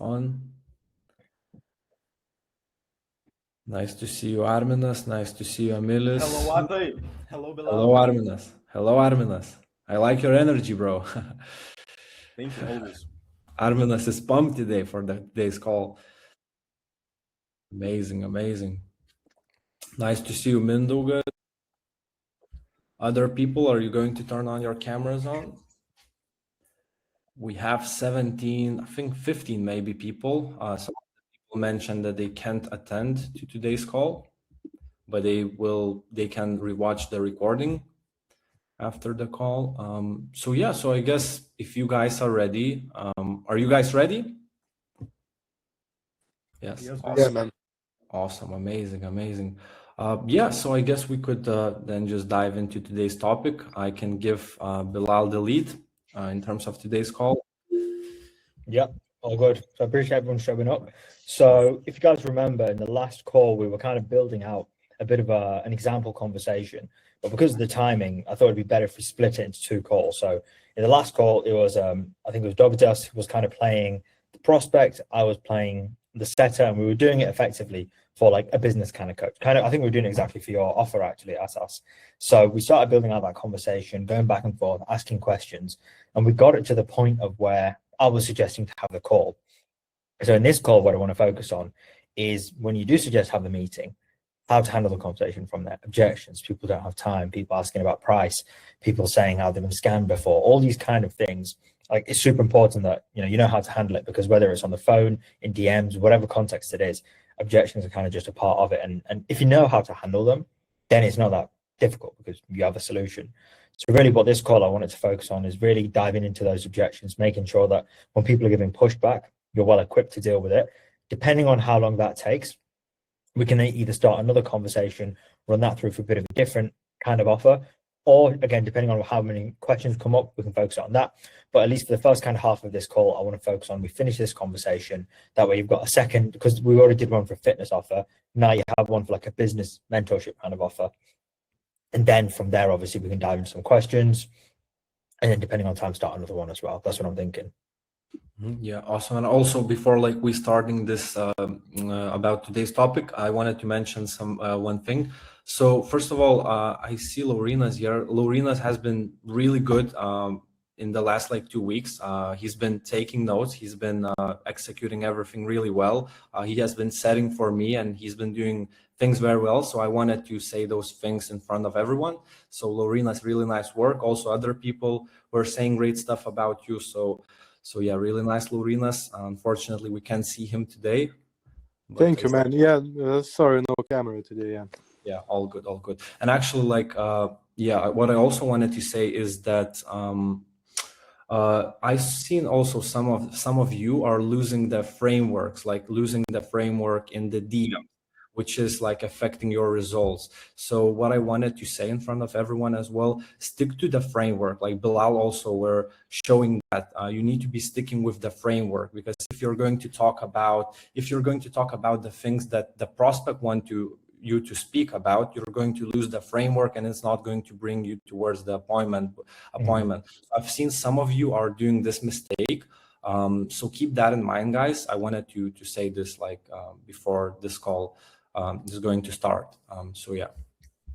on. Nice to see you, Arminas. Nice to see you, Emilis. Hello, Ate. Hello, Bilal. Hello, Arminas. Hello, Arminas. I like your energy, bro. Thank you, always. Arminas is pumped today for today's call. Amazing, amazing. Nice to see you, Mindaugas. Other people, are you going to turn on your cameras on? We have 17, I think 15 maybe people. Some people mentioned that they can't attend to today's call, but they can rewatch the recording after the call. So yeah, so I guess if you guys are ready, are you guys ready? Yes. Yes, Awesome. Yeah, man. Awesome, amazing, amazing. Yeah, so I guess we could then just dive into today's topic. I can give Bilal the lead in terms of today's call. Yeah, all good. So I appreciate everyone showing up. So if you guys remember, in the last call, we were kind of building out a bit of an example conversation, but because of the timing, I thought it'd be better if we split it into two calls. So in the last call, it was, I think it was Dovidas was kind of playing the prospect, I was playing the setter, and we were doing it effectively for like a business kind of coach. I think we were doing it exactly for your offer actually, Asas. So we started building out that conversation, going back and forth, asking questions, and we got it to the point of where I was suggesting to have the call. So in this call, what I want to focus on is when you do suggest have the meeting, how to handle the conversation from there. Objections, people don't have time, people asking about price, people saying how they've been scammed before, all these kind of things. Like, it's super important that you know how to handle it, because whether it's on the phone, in DMs, whatever context it is, objections are kind of just a part of it. And if you know how to handle them, then it's not that difficult because you have a solution. So really what this call I wanted to focus on is really diving into those objections, making sure that when people are giving pushback, you're well equipped to deal with it. Depending on how long that takes, we can either start another conversation, run that through for a bit of a different kind of offer, or again, depending on how many questions come up, we can focus on that. But at least for the first kind of half of this call, I want to focus on, we finish this conversation. That way you've got a second, because we already did one for a fitness offer. Now you have one for like a business mentorship kind of offer. And then from there, obviously, we can dive into some questions. And then depending on time, start another one as well. That's what I'm thinking. Yeah, awesome. And also before like we starting this about today's topic, I wanted to mention some one thing. So first of all, I see Lorina's here. Lorina's has been really good in the last like 2 weeks. He's been taking notes. He's been executing everything really well. He has been setting for me, and he's been doing things very well. So I wanted to say those things in front of everyone. So Lorina's really nice work. Also, other people were saying great stuff about you. So yeah, really nice, Lorina's. Unfortunately, we can't see him today. Thank you, man. Yeah, sorry, no camera today. Yeah. Yeah, all good, all good. And actually, like, yeah, what I also wanted to say is that I've seen also some of you are losing the frameworks, like losing the framework in the DM, which is like affecting your results. So what I wanted to say in front of everyone as well, stick to the framework. Like Bilal also were showing that you need to be sticking with the framework, because if you're going to talk about the things that the prospect want you to speak about, you're going to lose the framework, and it's not going to bring you towards the appointment. I've seen some of you are doing this mistake. So keep that in mind, guys. I wanted to say this like before this call is going to start. So yeah.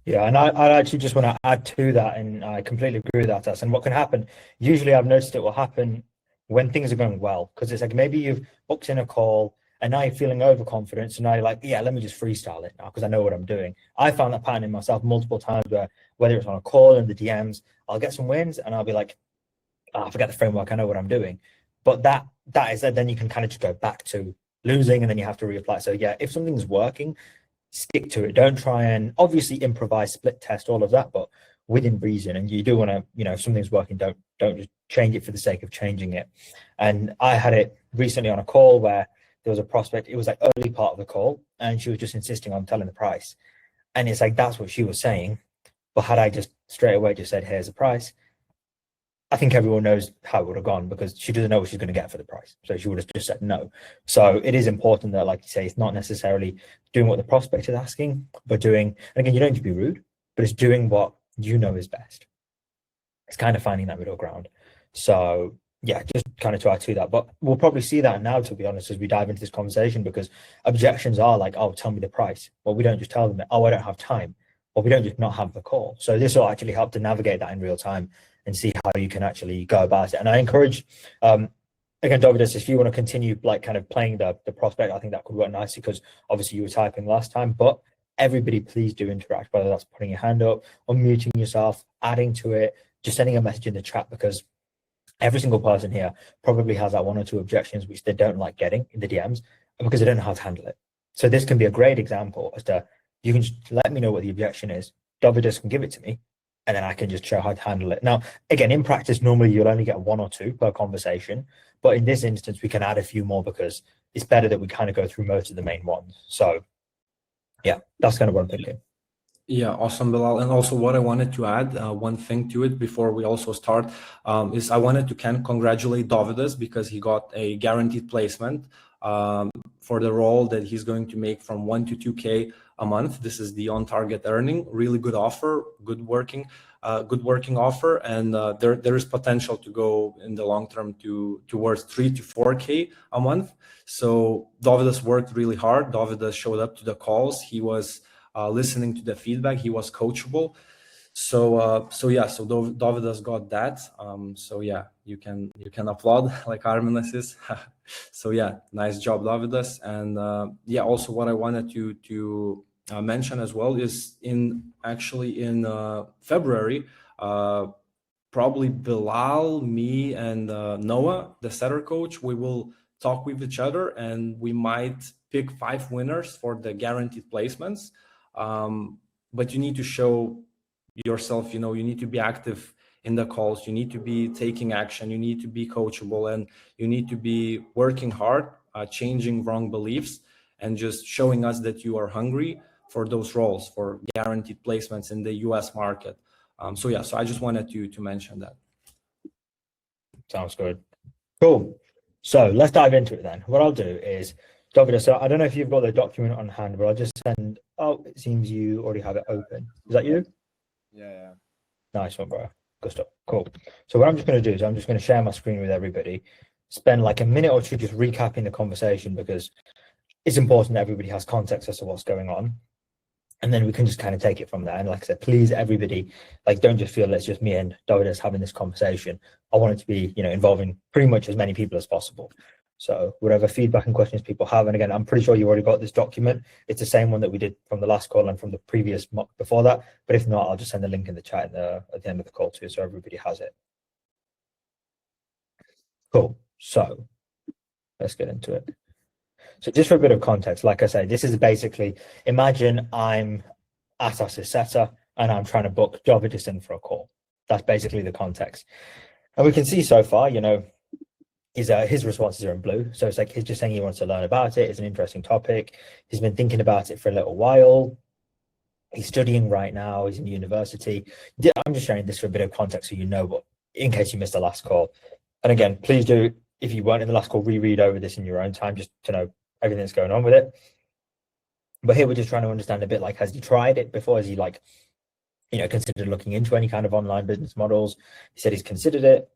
Yeah, and I actually just want to add to that, and I completely agree with that, Tess. And what can happen, usually I've noticed it will happen when things are going well, because it's like maybe you've booked in a call and now you're feeling overconfident, so now you're like, yeah, let me just freestyle it now because I know what I'm doing. I found that pattern in myself multiple times, where whether it's on a call in the DMs, I'll get some wins and I'll be like, oh, I forget the framework, I know what I'm doing. But that is that, then you can kind of just go back to losing, and then you have to reapply. So yeah, if something's working, stick to it. Don't try and obviously improvise, split test, all of that, but within reason. And you do want to, if something's working, don't just change it for the sake of changing it. And I had it recently on a call where there was a prospect. It was like early part of the call, and she was just insisting on telling the price. And it's like, that's what she was saying. But had I just straight away just said, here's the price, I think everyone knows how it would have gone, because she doesn't know what she's going to get for the price. So she would have just said no. So it is important that, like you say, it's not necessarily doing what the prospect is asking, but doing, and again, you don't need to be rude, but it's doing what you know is best. It's kind of finding that middle ground. So yeah, just kind of to add to that, but we'll probably see that now, to be honest, as we dive into this conversation, because objections are like, oh, tell me the price. Well, we don't just tell them that, oh, I don't have time, or we don't just not have the call. So this will actually help to navigate that in real time and see how you can actually go about it. And I encourage, again, Davidus, if you want to continue like kind of playing the prospect, I think that could work nicely, because obviously you were typing last time, but everybody please do interact, whether that's putting your hand up, unmuting yourself, adding to it, just sending a message in the chat, because every single person here probably has that one or two objections which they don't like getting in the DMs, because they don't know how to handle it. So this can be a great example as to, you can just let me know what the objection is, Davidus can give it to me, and then I can just show how to handle it. Now, again, in practice, normally you'll only get one or two per conversation, but in this instance, we can add a few more because it's better that we kind of go through most of the main ones. So yeah, that's kind of what I'm thinking. Yeah, awesome, Bilal. And also what I wanted to add, one thing to it before we also start, is I wanted to congratulate Davidus because he got a guaranteed placement for the role that he's going to make from 1 to 2K a month. This is the on-target earning, really good offer, good working offer, and there is potential to go in the long term towards 3 to 4K a month. So Davidus worked really hard. Davidus showed up to the calls. He was listening to the feedback. He was coachable. So Davidus got that. So yeah, you can applaud like Armin says. So yeah, nice job, Davidus. And yeah, also what I wanted to mention as well is in February, probably Bilal, me, and Noah, the setter coach, we will talk with each other, and we might pick 5 winners for the guaranteed placements. But you need to show yourself, you need to be active in the calls, you need to be taking action, you need to be coachable, and you need to be working hard, changing wrong beliefs, and just showing us that you are hungry for those roles, for guaranteed placements in the US market. So yeah, so I just wanted to mention that. Sounds good. Cool. So let's dive into it then. What I'll do is, David, so I don't know if you've got the document on hand, but I'll just send, oh, it seems you already have it open. Is that you? Yeah. Nice one, bro. Good stuff. Cool. So what I'm just going to do is I'm just going to share my screen with everybody, spend like a minute or two just recapping the conversation, because it's important that everybody has context as to what's going on. And then we can just kind of take it from there. And like I said, please, everybody, like, don't just feel it's just me and Davidus having this conversation. I want it to be, involving pretty much as many people as possible. So whatever feedback and questions people have, and again, I'm pretty sure you already got this document. It's the same one that we did from the last call and from the previous mock before that. But if not, I'll just send the link in the chat at the end of the call too, so everybody has it. Cool. So let's get into it. So just for a bit of context, like I say, this is basically, imagine I'm Atas's setter and I'm trying to book Davidus in for a call. That's basically the context. And we can see so far, his responses are in blue. So it's like he's just saying he wants to learn about it. It's an interesting topic. He's been thinking about it for a little while. He's studying right now. He's in university. I'm just sharing this for a bit of context so you know what, in case you missed the last call. And again, please do, if you weren't in the last call, reread over this in your own time just to know everything that's going on with it. But here we're just trying to understand a bit, like, has he tried it before? Has he considered looking into any kind of online business models? He said he's considered it.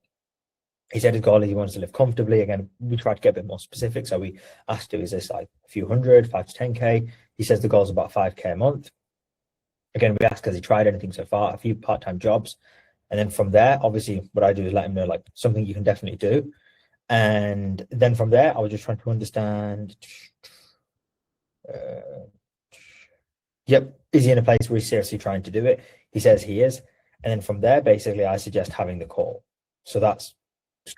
He said his goal is he wants to live comfortably. Again, we tried to get a bit more specific. So we asked him, is this like a few hundred, 5 to 10K? He says the goal is about 5K a month. Again, we asked, has he tried anything so far? A few part-time jobs. And then from there, obviously what I do is let him know, like, something you can definitely do. And then from there, I was just trying to understand, is he in a place where he's seriously trying to do it? He says he is. And then from there, basically, I suggest having the call. So that's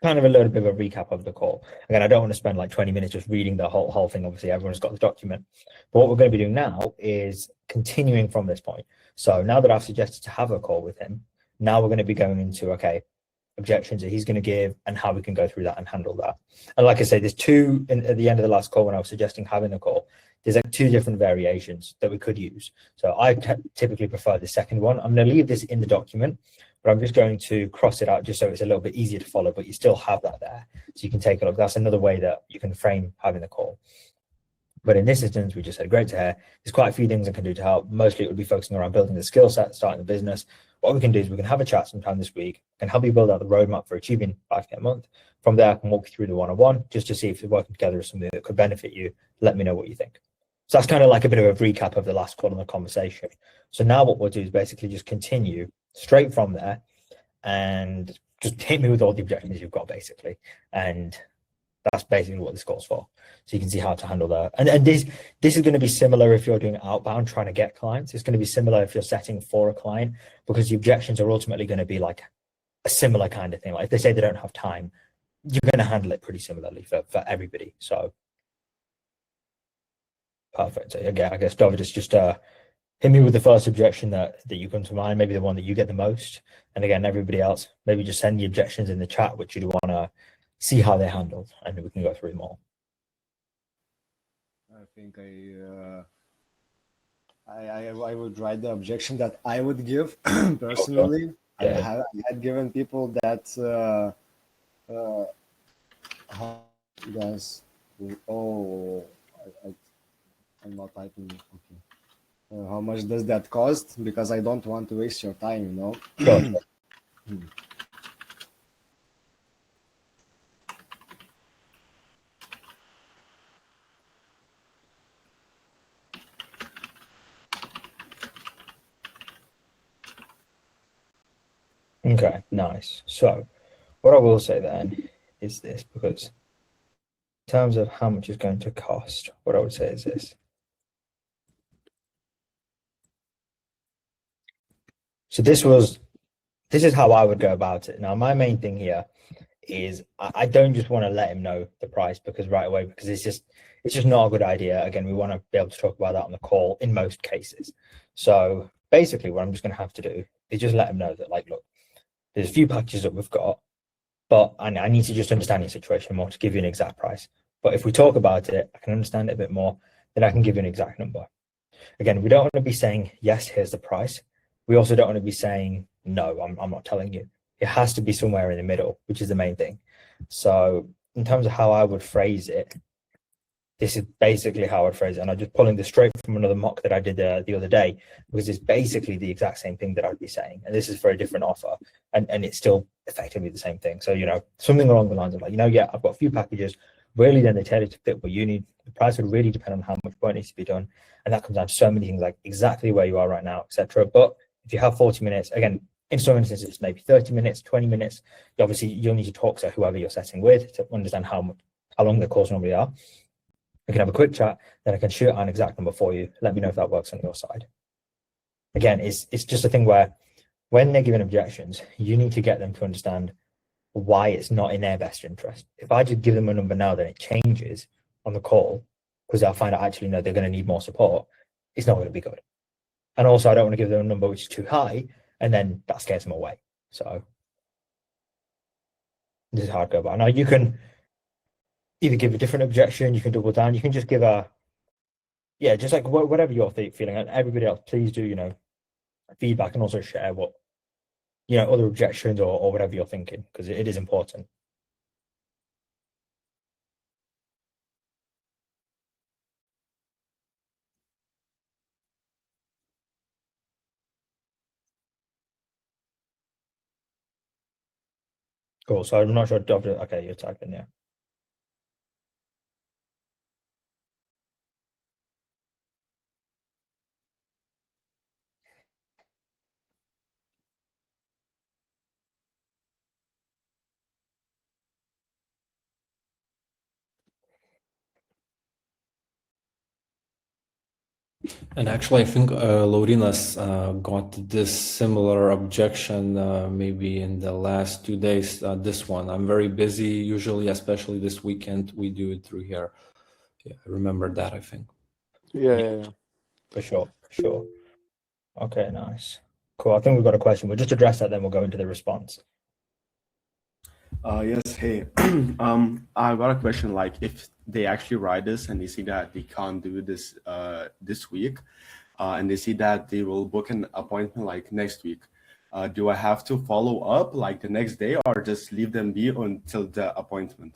kind of a little bit of a recap of the call. Again, I don't want to spend like 20 minutes just reading the whole thing. Obviously, everyone's got the document. But what we're going to be doing now is continuing from this point. So now that I've suggested to have a call with him, now we're going to be going into, okay, objections that he's going to give and how we can go through that and handle that. And like I say, there's two at the end of the last call when I was suggesting having a call, there's like 2 different variations that we could use. So I typically prefer the second one. I'm going to leave this in the document, but I'm just going to cross it out just so it's a little bit easier to follow, but you still have that there. So you can take a look. That's another way that you can frame having the call. But in this instance, we just said, great to hear. There's quite a few things I can do to help. Mostly it would be focusing around building the skill set, starting the business. What we can do is we can have a chat sometime this week, can help you build out the roadmap for achieving 5K a month. From there, I can walk you through the one-on-one just to see if working together is something that could benefit you. Let me know what you think. So that's kind of like a bit of a recap of the last call on the conversation. So now what we'll do is basically just continue straight from there and just hit me with all the objections you've got, basically. And that's basically what this call's for. So you can see how to handle that. And this is going to be similar if you're doing outbound, trying to get clients. It's going to be similar if you're setting for a client, because the objections are ultimately going to be like a similar kind of thing. Like if they say they don't have time, you're going to handle it pretty similarly for everybody. So perfect. So again, I guess David is just hit me with the first objection that you come to mind, maybe the one that you get the most. And again, everybody else, maybe just send the objections in the chat, which you'd want to see how they're handled, and we can go through them all. I think I would write the objection that I would give personally. Yeah. I had given people that how guys. Oh, I'm not typing. Okay. How much does that cost? Because I don't want to waste your time, you know. Sure. Okay, nice. So what I will say then is this, because in terms of how much it's going to cost, what I would say is this. So this is how I would go about it. Now, my main thing here is I don't just want to let him know the price because right away, because it's just not a good idea. Again, we want to be able to talk about that on the call in most cases. So basically what I'm just going to have to do is just let him know that, like, look, there's a few packages that we've got, but I need to just understand your situation more to give you an exact price. But if we talk about it, I can understand it a bit more, then I can give you an exact number. Again, we don't want to be saying, yes, here's the price. We also don't want to be saying, no, I'm not telling you. It has to be somewhere in the middle, which is the main thing. So in terms of how I would phrase it, this is basically how I would phrase it. And I'm just pulling this straight from another mock that I did the other day, because it's basically the exact same thing that I'd be saying. And this is for a different offer. And it's still effectively the same thing. So, you know, something along the lines of like, you know, yeah, I've got a few packages. Really, then they tell you to fit what you need. The price would really depend on how much work needs to be done. And that comes down to so many things, like exactly where you are right now, etc. But if you have 40 minutes, again, in some instances, maybe 30 minutes, 20 minutes, obviously you'll need to talk to whoever you're setting with to understand how long the calls normally are. We can have a quick chat, then I can shoot out an exact number for you. Let me know if that works on your side. Again, it's just a thing where when they're giving objections, you need to get them to understand why it's not in their best interest. If I just give them a number now, then it changes on the call because they'll find out actually, no, they're going to need more support. It's not going to be good. And also, I don't want to give them a number which is too high, and then that scares them away. So this is how I'd go about it. Now, you can either give a different objection, you can double down, you can just give just like whatever you're feeling. And everybody else, please do, you know, feedback and also share what, you know, other objections or whatever you're thinking, because it is important. Cool. So I'm not sure. Okay, you're typing, yeah. And actually, I think Lorina's got this similar objection maybe in the last 2 days. This one, I'm very busy, usually, especially this weekend, we do it through here. Yeah, I remember that, I think. Yeah. For sure. Okay, nice. Cool. I think we've got a question. We'll just address that, then we'll go into the response. Yes, hey. I got a question, like if they actually write this and they see that they can't do this this week, and they see that they will book an appointment like next week, do I have to follow up like the next day or just leave them be until the appointment?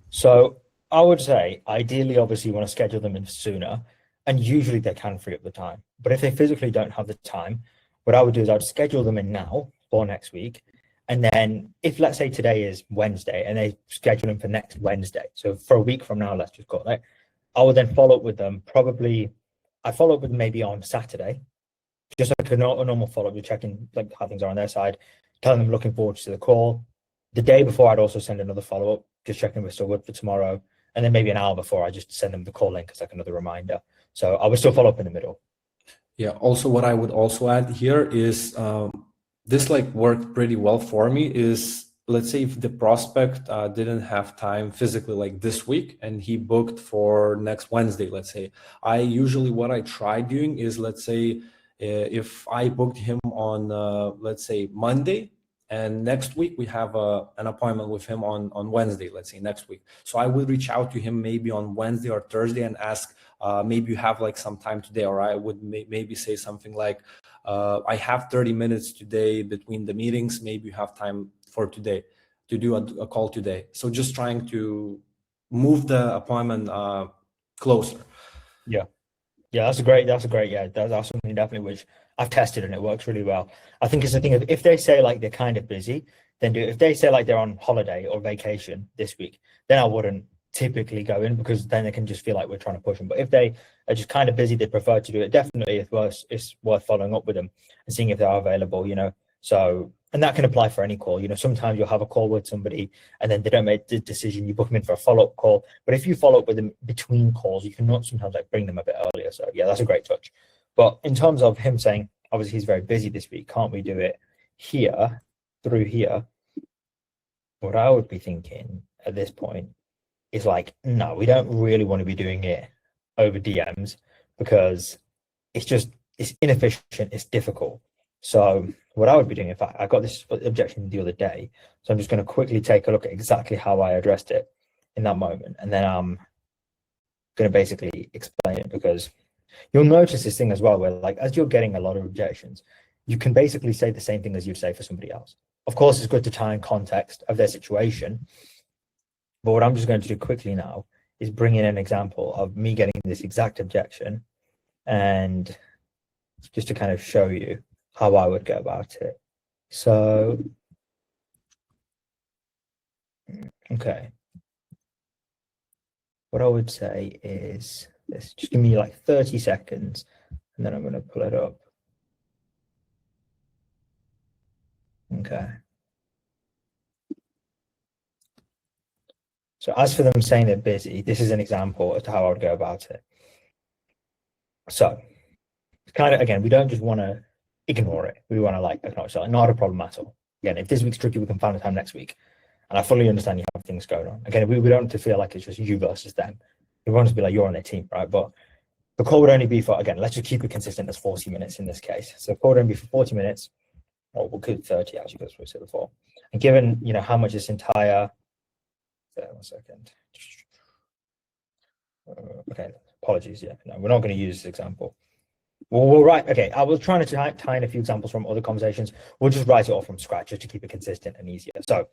So I would say ideally, obviously, you want to schedule them in sooner, and usually they can free up the time. But if they physically don't have the time, what I would do is I'd schedule them in now for next week. And then if let's say today is Wednesday and they schedule them for next Wednesday, so for a week from now, let's just call it, I would then follow up with them. Probably I follow up with them maybe on Saturday, just like a normal follow-up, you're checking like how things are on their side, telling them looking forward to the call. The day before, I'd also send another follow-up, just checking we're still good for tomorrow. And then maybe an hour before, I just send them the call link as like another reminder. So I would still follow up in the middle. Yeah. Also, what I would also add here is this like worked pretty well for me is, let's say if the prospect didn't have time physically like this week and he booked for next Wednesday, let's say, I usually what I try doing is, let's say if I booked him on let's say Monday, and next week we have an appointment with him on Wednesday, let's say next week. So I would reach out to him maybe on Wednesday or Thursday and ask, maybe you have like some time today, or I would maybe say something like, I have 30 minutes today between the meetings. Maybe you have time for today to do a call today. So just trying to move the appointment closer. Yeah. Yeah, that's a great, yeah, that's something definitely which I've tested and it works really well. I think it's the thing of if they say like they're kind of busy, then do it. If they say like they're on holiday or vacation this week, then I wouldn't typically go in because then they can just feel like we're trying to push them. But if they are just kind of busy, they prefer to do it, definitely it's worth following up with them and seeing if they are available, you know. So, and that can apply for any call. You know, sometimes you'll have a call with somebody and then they don't make the decision, you book them in for a follow-up call. But if you follow up with them between calls, you can not sometimes like bring them a bit earlier. So yeah, that's a great touch. But in terms of him saying, obviously he's very busy this week, can't we do it here, through here? What I would be thinking at this point is like, no, we don't really want to be doing it over DMs because it's inefficient, it's difficult. So what I would be doing, in fact, I got this objection the other day, so I'm just going to quickly take a look at exactly how I addressed it in that moment, and then I'm going to basically explain it, because you'll notice this thing as well, where like as you're getting a lot of objections, you can basically say the same thing as you'd say for somebody else. Of course, it's good to tie in context of their situation, but what I'm just going to do quickly now is bring in an example of me getting this exact objection, and just to kind of show you how I would go about it. So, okay. What I would say is this, just give me like 30 seconds and then I'm going to pull it up. Okay. So as for them saying they're busy, this is an example as to how I would go about it. So kind of, again, we don't just want to ignore it. We want to like acknowledge that, not a problem at all. Again, if this week's tricky, we can find a time next week. And I fully understand you have things going on. Again, we don't want to feel like it's just you versus them. We want to be like you're on their team, right? But the call would only be for, again, let's just keep it consistent as 40 minutes in this case. So the call would only be for 40 minutes, or we'll keep 30 actually, because we said before. And given, you know, how much this entire, one second. Okay, apologies. Yeah, no, we're not going to use this example. Well, we'll write, okay, I was trying to tie in a few examples from other conversations. We'll just write it all from scratch just to keep it consistent and easier. So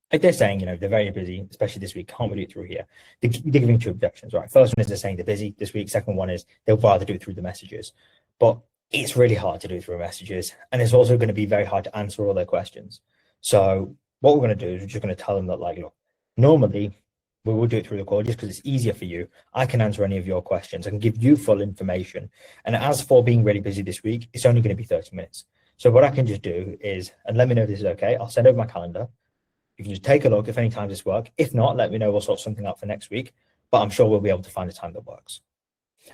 if they're saying, you know, they're very busy, especially this week, can't we do it through here? They're giving two objections, right? First one is they're saying they're busy this week. Second one is they'll rather do it through the messages. But it's really hard to do through messages. And it's also going to be very hard to answer all their questions. So what we're going to do is we're just going to tell them that, like, look, normally we will do it through the call just because it's easier for you. I can answer any of your questions. I can give you full information. And as for being really busy this week, it's only going to be 30 minutes. So what I can just do is, and let me know if this is okay, I'll send over my calendar. You can just take a look if any times this work. If not, let me know, we'll sort something out for next week. But I'm sure we'll be able to find a time that works.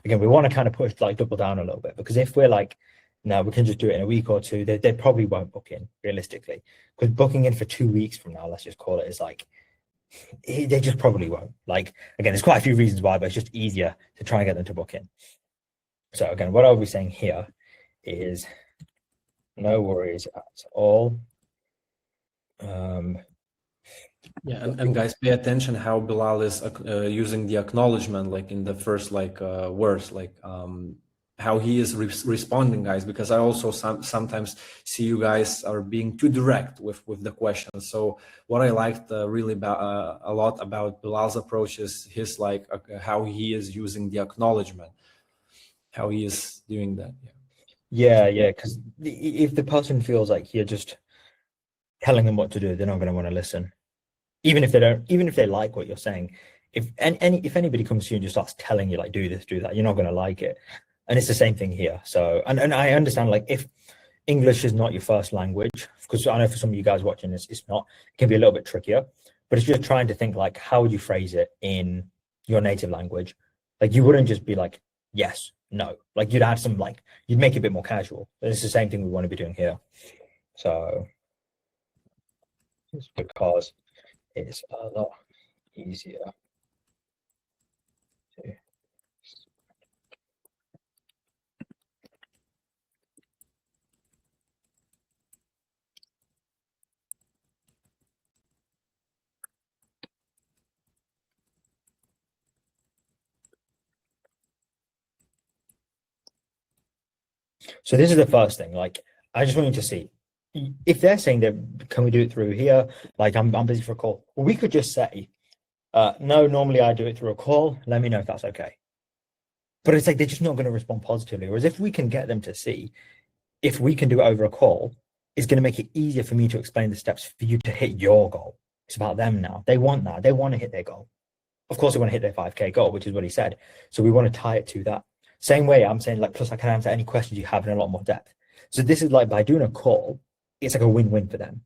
Again, we want to kind of push, like, double down a little bit, because if we're like, no, we can just do it in a week or two, they probably won't book in, realistically. Because booking in for 2 weeks from now, let's just call it, is like, they just probably won't. Like, again, there's quite a few reasons why, but it's just easier to try and get them to book in. So again, what I'll be saying here is no worries at all. Yeah, and guys, pay attention how Bilal is using the acknowledgement, like in the first words, like how he is responding, guys, because I also sometimes see you guys are being too direct with the questions. So what I liked really a lot about Bilal's approach is his like how he is using the acknowledgement, how he is doing that. Yeah, because if the person feels like you're just telling them what to do, they're not going to want to listen, even if they like what you're saying. If anybody comes to you and just starts telling you like do this, do that, you're not going to like it. And it's the same thing here. So and I understand, like, if English is not your first language, because I know for some of you guys watching this, it's not, it can be a little bit trickier, but it's just trying to think like, how would you phrase it in your native language? Like, you wouldn't just be like yes, no, like you'd add some, like, you'd make it a bit more casual. But it's the same thing we want to be doing here. So it's because it's a lot easier to. So this is the first thing. Like, I just want you to see if they're saying that, can we do it through here? Like, I'm busy for a call. Well, we could just say, no, normally I do it through a call. Let me know if that's okay. But it's like they're just not going to respond positively. Whereas if we can get them to see, if we can do it over a call, it's going to make it easier for me to explain the steps for you to hit your goal. It's about them now. They want that. They want to hit their goal. Of course, they want to hit their 5K goal, which is what he said. So we want to tie it to that. Same way I'm saying, like, plus I can answer any questions you have in a lot more depth. So this is like, by doing a call, it's like a win-win for them.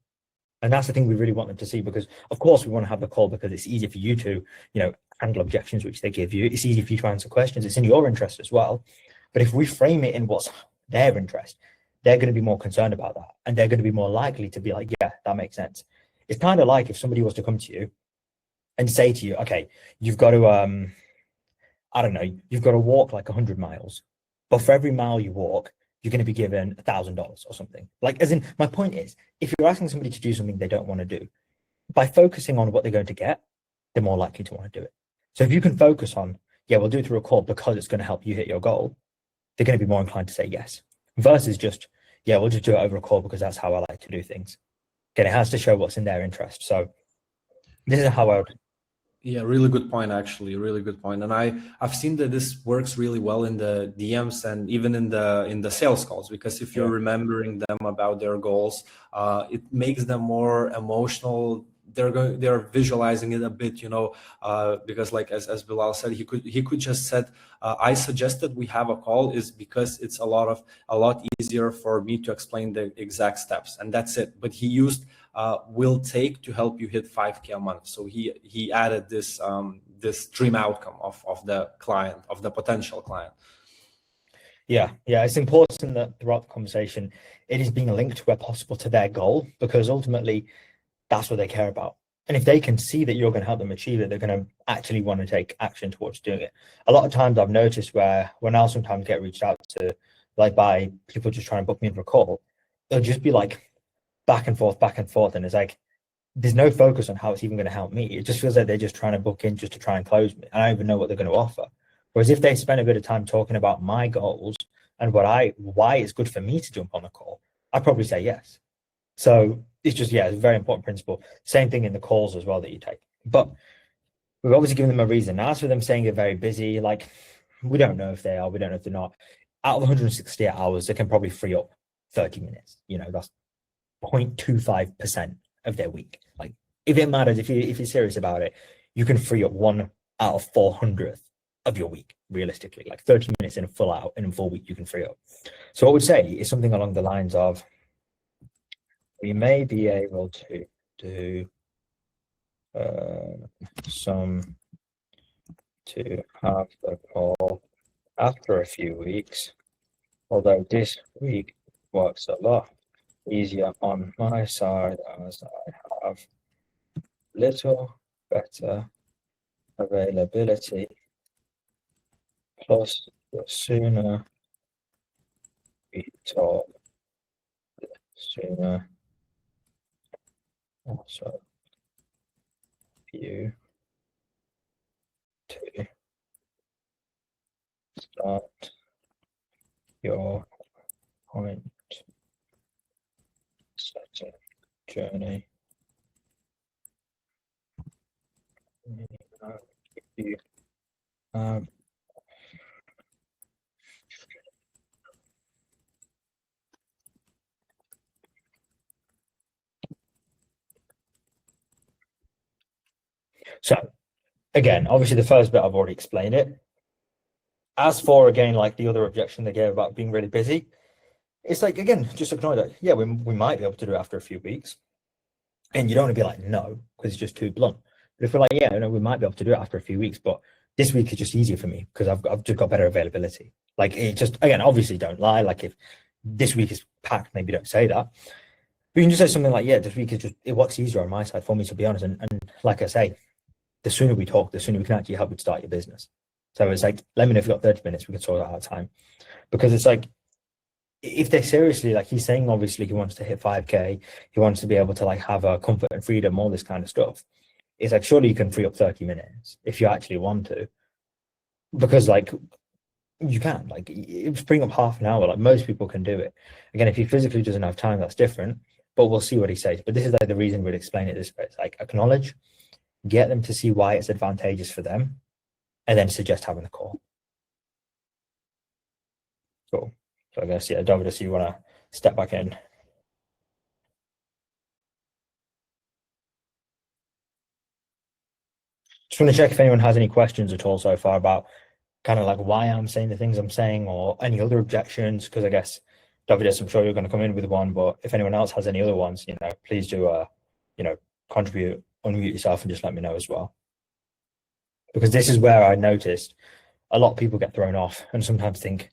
And that's the thing we really want them to see, because of course we want to have the call because it's easier for you to, handle objections, which they give you. It's easy for you to answer questions. It's in your interest as well. But if we frame it in what's their interest, they're going to be more concerned about that. And they're going to be more likely to be like, yeah, that makes sense. It's kind of like if somebody was to come to you and say to you, okay, you've got to, I don't know, you've got to walk like 100 miles, but for every mile you walk, you're going to be given $1,000 or something. Like, as in, my point is, if you're asking somebody to do something they don't want to do, by focusing on what they're going to get, they're more likely to want to do it. So if you can focus on, yeah, we'll do it through a call because it's going to help you hit your goal, they're going to be more inclined to say yes, versus just, yeah, we'll just do it over a call because that's how I like to do things. Again, it has to show what's in their interest. So this is how I would. Yeah, really good point, actually. Really good point. And I've seen that this works really well in the DMs and even in the sales calls, because if you're remembering them about their goals, it makes them more emotional. They're visualizing it a bit, because like as Bilal said, he could just said, I suggested we have a call is because it's a lot easier for me to explain the exact steps, and that's it. But he used will take to help you hit 5K a month. So he added this this dream outcome of the client, of the potential client. Yeah, it's important that throughout the conversation, it is being linked where possible to their goal, because ultimately that's what they care about. And if they can see that you're going to help them achieve it, they're going to actually want to take action towards doing it. A lot of times I've noticed when I'll sometimes get reached out to, like, by people just trying to book me in for a call, they'll just be like back and forth. And it's like, there's no focus on how it's even going to help me. It just feels like they're just trying to book in just to try and close me. I don't even know what they're going to offer. Whereas if they spend a bit of time talking about my goals and why it's good for me to jump on a call, I'd probably say yes. So it's just, it's a very important principle. Same thing in the calls as well that you take. But we've obviously given them a reason. Now, as for them saying they're very busy, like, we don't know if they are, we don't know if they're not. Out of 168 hours, they can probably free up 30 minutes. That's 0.25% of their week. Like, if it matters, if you're serious about it, you can free up 1 out of 400th of your week, realistically. Like 30 minutes in a full week, you can free up. So what I would say is something along the lines of, we may be able to do some to have the call after a few weeks, although this week works a lot easier on my side as I have little better availability. Plus, the sooner we talk, the sooner also you to start your point setting journey. So again, obviously the first bit I've already explained it. As for again, like the other objection they gave about being really busy, it's like, again, just ignore that. Yeah, we might be able to do it after a few weeks. And you don't want to be like, no, because it's just too blunt. But if we're like, yeah, we might be able to do it after a few weeks, but this week is just easier for me because I've just got better availability. Like, it just, again, obviously don't lie. Like, if this week is packed, maybe don't say that. But you can just say something like, yeah, this week is just, it works easier on my side for me, to be honest. And like I say, the sooner we talk, the sooner we can actually help you start your business. So it's like, let me know if you've got 30 minutes, we can sort out our time. Because it's like, if they're seriously, like he's saying, obviously he wants to hit 5K, he wants to be able to like have a comfort and freedom, all this kind of stuff. It's like, surely you can free up 30 minutes if you actually want to. Because like, you can, like, bring up half an hour, like most people can do it. Again, if he physically doesn't have time, that's different, but we'll see what he says. But this is like the reason we'd explain it this way. It's like, acknowledge, get them to see why it's advantageous for them, and then suggest having a call. Cool. So I guess, yeah, David, you want to step back in? Just want to check if anyone has any questions at all so far about kind of like why I'm saying the things I'm saying, or any other objections, because I guess, David, I'm sure you're going to come in with one, but if anyone else has any other ones, please do, contribute, unmute yourself and just let me know as well. Because this is where I noticed a lot of people get thrown off and sometimes think,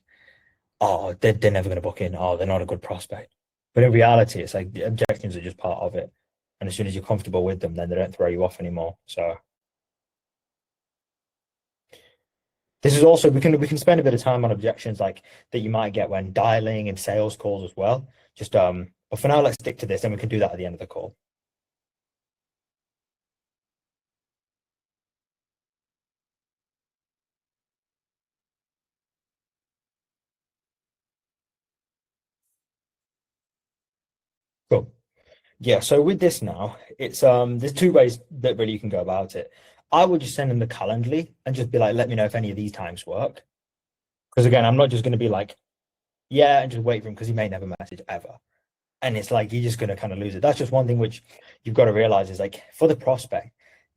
oh, they're never going to book in. Oh, they're not a good prospect. But in reality, it's like the objections are just part of it. And as soon as you're comfortable with them, then they don't throw you off anymore. So this is also, we can spend a bit of time on objections like that you might get when dialing and sales calls as well. Just but for now, let's stick to this, and we can do that at the end of the call. Cool. Yeah, so with this now, it's there's two ways that really you can go about it. I would just send them the Calendly and just be like, let me know if any of these times work. Because again, I'm not just going to be like, yeah, and just wait for him, because he may never message ever. And it's like, you're just going to kind of lose it. That's just one thing which you've got to realize is like, for the prospect,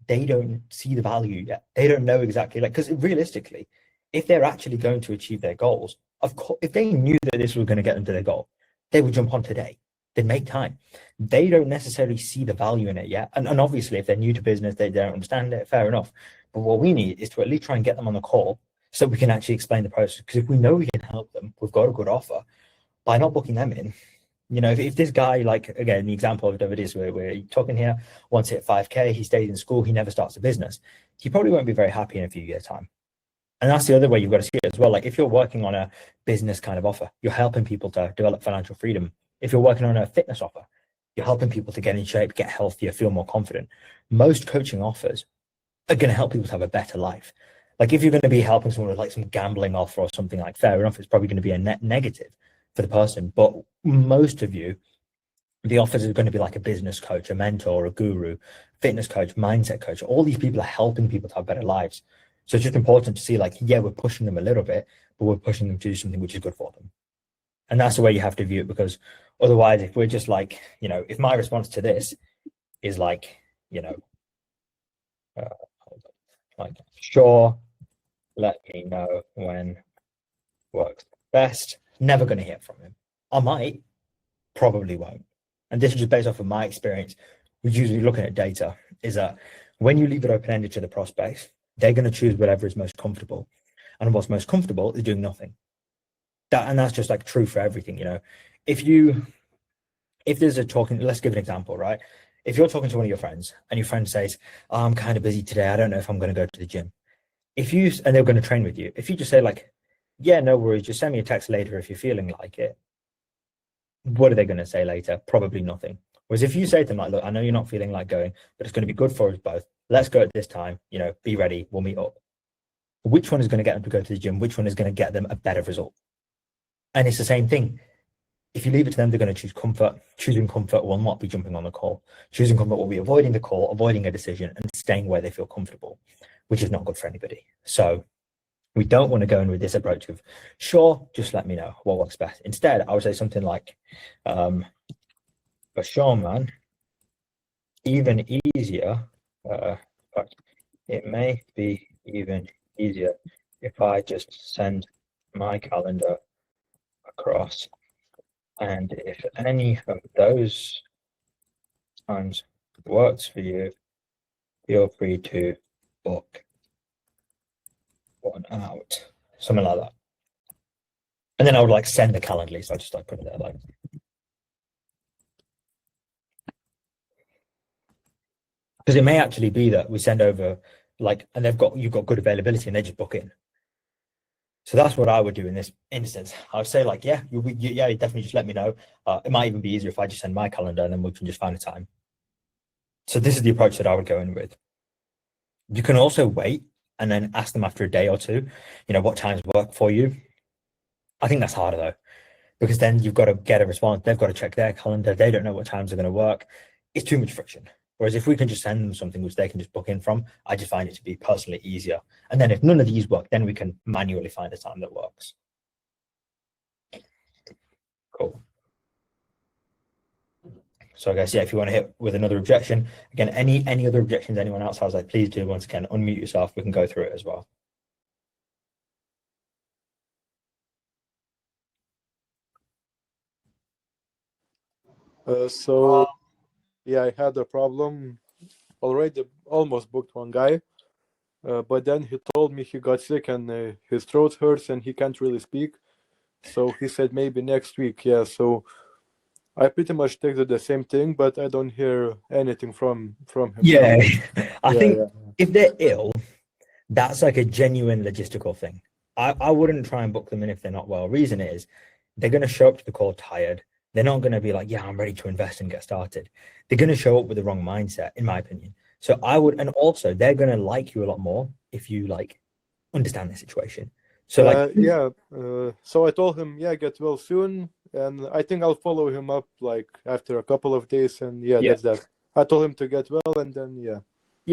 they don't see the value yet. They don't know exactly, like, because realistically, if they're actually going to achieve their goals, of course, if they knew that this was going to get them to their goal, they would jump on today. They'd make time. They don't necessarily see the value in it yet. And obviously, if they're new to business, they don't understand it, fair enough. But what we need is to at least try and get them on the call so we can actually explain the process. Because if we know we can help them, we've got a good offer, by not booking them in, if this guy, like, again, the example of David is where we're talking here, once hit 5K, he stays in school, he never starts a business, he probably won't be very happy in a few years' time. And that's the other way you've got to see it as well. Like, if you're working on a business kind of offer, you're helping people to develop financial freedom. If you're working on a fitness offer, you're helping people to get in shape, get healthier, feel more confident. Most coaching offers are going to help people to have a better life. Like, if you're going to be helping someone with like some gambling offer or something, like, fair enough, it's probably going to be a net negative for the person. But most of you, the offers are going to be like a business coach, a mentor, a guru, fitness coach, mindset coach. All these people are helping people to have better lives. So it's just important to see, like, yeah, we're pushing them a little bit, but we're pushing them to do something which is good for them. And that's the way you have to view it, because otherwise, if we're just like, if my response to this is like, like, sure, let me know when works best, never going to hear from him. I might, probably won't. And this is just based off of my experience, which usually looking at data, is that when you leave it open-ended to the prospects, they're going to choose whatever is most comfortable. And what's most comfortable is doing nothing. And that's just like true for everything, If there's a talking, let's give an example, right? If you're talking to one of your friends and your friend says, oh, I'm kind of busy today, I don't know if I'm going to go to the gym. And they're going to train with you. If you just say like, yeah, no worries, just send me a text later if you're feeling like it. What are they going to say later? Probably nothing. Whereas if you say to them like, look, I know you're not feeling like going, but it's going to be good for us both. Let's go at this time, be ready, we'll meet up. Which one is going to get them to go to the gym? Which one is going to get them a better result? And it's the same thing. If you leave it to them, they're going to choose comfort. Choosing comfort will not be jumping on the call. Choosing comfort will be avoiding the call, avoiding a decision, and staying where they feel comfortable, which is not good for anybody. So we don't want to go in with this approach of, sure, just let me know what works best. Instead, I would say something like, for sure, man, even easier, but it may be even easier if I just send my calendar across. And if any of those times works for you, feel free to book one out, something like that. And then I would like send the Calendly, so I just like put it there like. Because it may actually be that we send over like, and you've got good availability and they just book in. So that's what I would do in this instance. I would say like, yeah, you definitely just let me know. It might even be easier if I just send my calendar and then we can just find a time. So this is the approach that I would go in with. You can also wait and then ask them after a day or two, what times work for you. I think that's harder though, because then you've got to get a response. They've got to check their calendar. They don't know what times are going to work. It's too much friction. Whereas if we can just send them something which they can just book in from, I just find it to be personally easier. And then if none of these work, then we can manually find a time that works. Cool. So I guess, yeah, if you want to hit with another objection, again, any other objections anyone else has, like, please do, once again, unmute yourself. We can go through it as well. Yeah, I had a problem. Already almost booked one guy, but then he told me he got sick and his throat hurts and he can't really speak. So he said maybe next week. Yeah, so I pretty much texted the same thing, but I don't hear anything from him. Yeah, I think yeah. if they're ill, that's like a genuine logistical thing. I wouldn't try and book them in if they're not well. Reason is they're going to show up to the call tired. They're not going to be like, yeah, I'm ready to invest and get started. They're going to show up with the wrong mindset, in my opinion. So I would, and also they're going to like you a lot more if you like understand the situation. So so I told him, yeah, get well soon, and I think I'll follow him up like after a couple of days, and that's that. I told him to get well, and then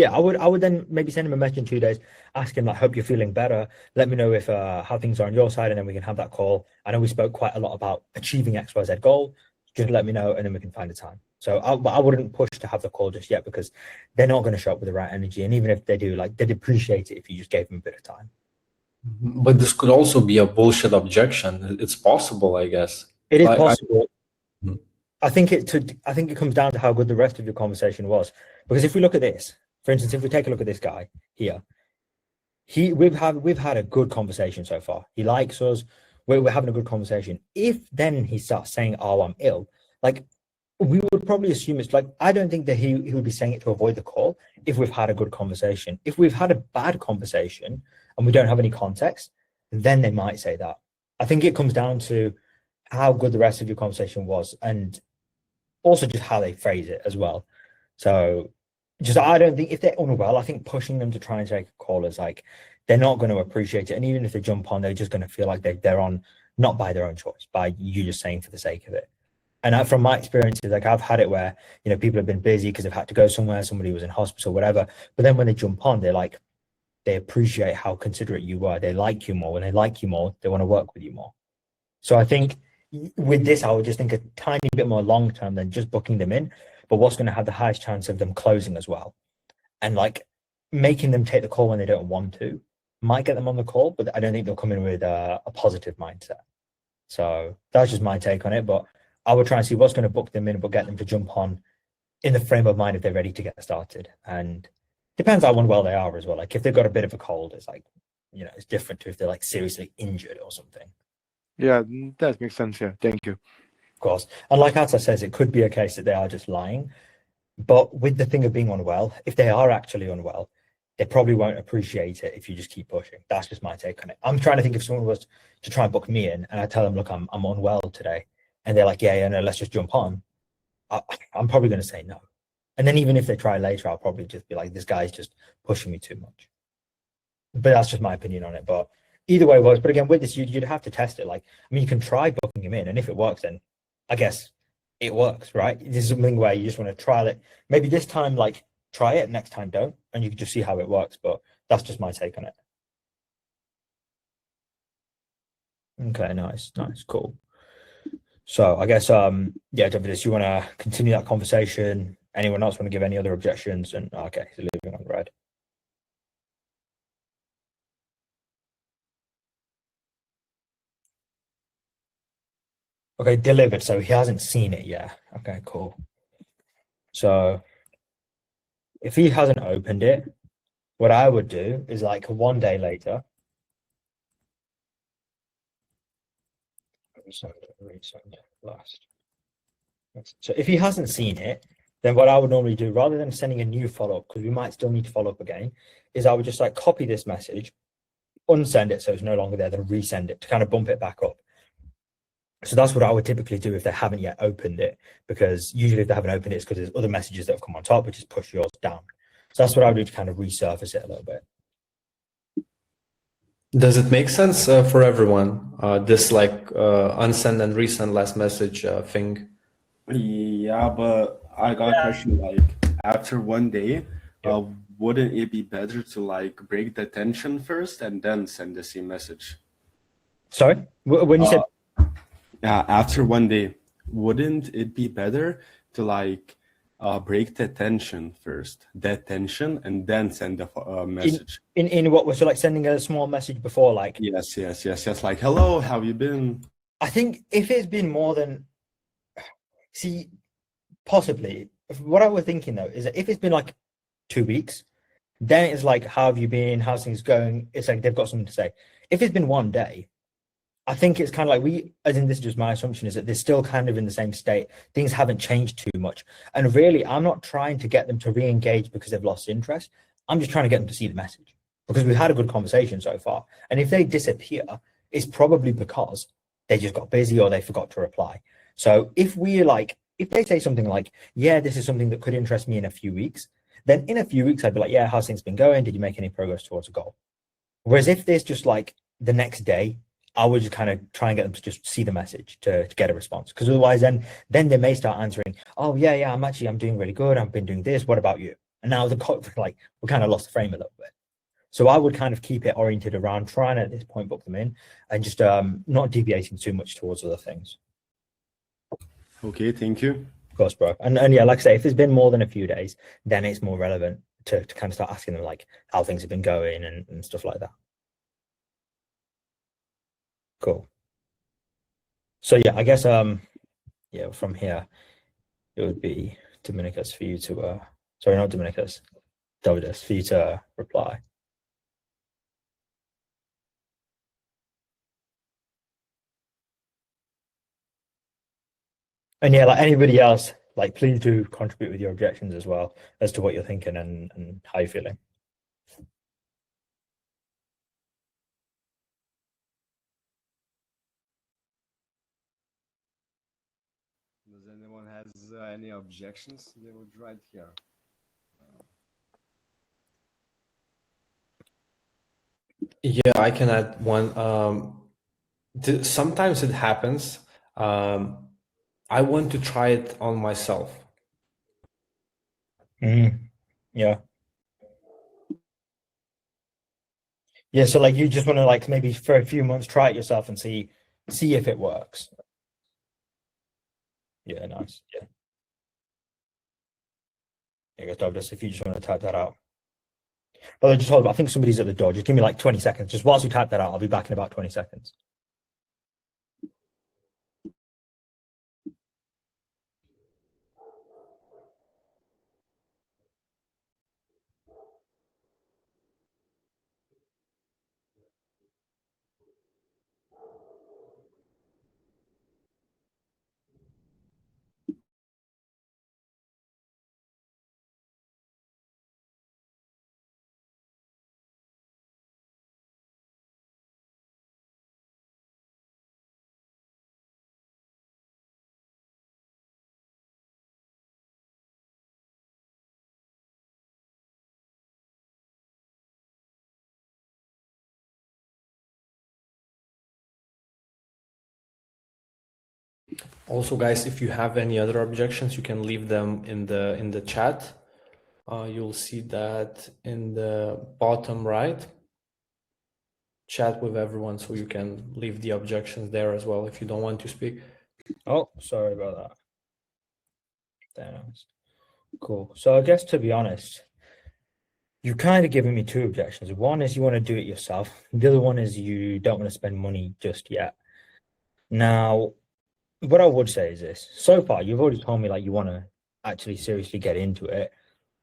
I would then maybe send him a message in 2 days, ask him like, hope you're feeling better. Let me know if how things are on your side, and then we can have that call. I know we spoke quite a lot about achieving XYZ goal. Just let me know, and then we can find a time. So I wouldn't push to have the call just yet, because they're not going to show up with the right energy, and even if they do, like, they'd appreciate it if you just gave them a bit of time. But this could also be a bullshit objection. It's possible, I guess. It is possible. I think it comes down to how good the rest of your conversation was. Because if we look at this, for instance, if we take a look at this guy here, we've had a good conversation so far. He likes us. We're having a good conversation. If then he starts saying, "Oh, I'm ill," like, we would probably assume it's like, I don't think that he would be saying it to avoid the call if we've had a good conversation. If we've had a bad conversation and we don't have any context, then they might say that. I think it comes down to how good the rest of your conversation was, and also just how they phrase it as well. So I don't think, if they're unwell, I think pushing them to try and take a call is like, they're not going to appreciate it. And even if they jump on, they're just going to feel like they're on, not by their own choice, by you just saying for the sake of it. And from my experiences, like, I've had it where, people have been busy because they've had to go somewhere, somebody was in hospital, whatever. But then when they jump on, they appreciate how considerate you were. They like you more. When they like you more, they want to work with you more. So I think with this, I would just think a tiny bit more long-term than just booking them in, but what's going to have the highest chance of them closing as well. And like, making them take the call when they don't want to might get them on the call, but I don't think they'll come in with a positive mindset. So that's just my take on it. But I would try and see what's going to book them in, but get them to jump on in the frame of mind if they're ready to get started. And depends how unwell they are as well. Like, if they've got a bit of a cold, it's like, it's different to if they're like seriously injured or something. Yeah, that makes sense. Yeah, thank you. Of course. And like Ata says, it could be a case that they are just lying. But with the thing of being unwell, if they are actually unwell, they probably won't appreciate it if you just keep pushing. That's just my take on it. I'm trying to think if someone was to try and book me in and I tell them, look, I'm unwell today. And they're like, yeah, no, let's just jump on. I'm probably going to say no. And then even if they try later, I'll probably just be like, this guy's just pushing me too much. But that's just my opinion on it. But either way works. But again, with this, you'd have to test it. Like, I mean, you can try booking him in, and if it works, then I guess it works, right? This is something where you just want to trial it. Maybe this time, like, try it, next time don't, and you can just see how it works. But that's just my take on it. Okay, nice, cool. So I guess yeah, David, you want to continue that conversation? Anyone else want to give any other objections? And okay, so leaving on red. Okay, delivered. So he hasn't seen it yet. Okay, cool. So if he hasn't opened it, what I would do is like 1 day later. Last. So if he hasn't seen it, then what I would normally do, rather than sending a new follow-up, because we might still need to follow up again, is I would just like copy this message, unsend it so it's no longer there, then resend it to kind of bump it back up. So that's what I would typically do if they haven't yet opened it, because usually if they haven't opened it, it's because there's other messages that have come on top, which is push yours down. So that's what I would do to kind of resurface it a little bit. Does it make sense for everyone? This like unsend and resend last message thing? Yeah, but I got a question. Like after 1 day, wouldn't it be better to like break the tension first and then send the same message? Sorry, when you said Yeah, after 1 day, wouldn't it be better to like break the tension first, that tension, and then send the message? in what was so like sending a small message before, like Yes. Like, hello, how you been? I think if it's been more than see, possibly what I was thinking though is that if it's been like 2 weeks, then it's like, how have you been? How's things going? It's like they've got something to say. If it's been 1 day, I think it's kind of like as in this is just my assumption, is that they're still kind of in the same state. Things haven't changed too much. And really, I'm not trying to get them to re-engage because they've lost interest. I'm just trying to get them to see the message because we've had a good conversation so far. And if they disappear, it's probably because they just got busy or they forgot to reply. So if they say something like, yeah, this is something that could interest me in a few weeks, then in a few weeks, I'd be like, yeah, how's things been going? Did you make any progress towards a goal? Whereas if there's just like the next day, I would just kind of try and get them to just see the message to get a response. Because otherwise then they may start answering, oh yeah, I'm doing really good. I've been doing this. What about you? And now we kind of lost the frame a little bit. So I would kind of keep it oriented around trying at this point book them in and just not deviating too much towards other things. Okay, thank you. Of course, bro. And yeah, like I say, if it's been more than a few days, then it's more relevant to kind of start asking them like how things have been going and stuff like that. Cool. So yeah, I guess yeah, from here it would be Dominicus for you to sorry, not Dominicus, Davidus for you to reply. And yeah, like anybody else, like please do contribute with your objections as well as to what you're thinking and how you're feeling. Does anyone has any objections? They would write here. Yeah, I can add one. Sometimes it happens. I want to try it on myself. Yeah. Yeah, so like you just want to like maybe for a few months try it yourself and see if it works. Yeah, nice. Yeah. I guess Douglas, if you just want to type that out. But just hold on, I think somebody's at the door. Just give me like 20 seconds. Just whilst you type that out, I'll be back in about 20 seconds. Also, guys, if you have any other objections, you can leave them in the chat. You'll see that in the bottom right. Chat with everyone, so you can leave the objections there as well if you don't want to speak. Oh, sorry about that. There. Cool. So I guess, to be honest, you're kind of giving me two objections. One is you want to do it yourself. The other one is you don't want to spend money just yet. Now, what I would say is this. So far, you've already told me like you want to actually seriously get into it.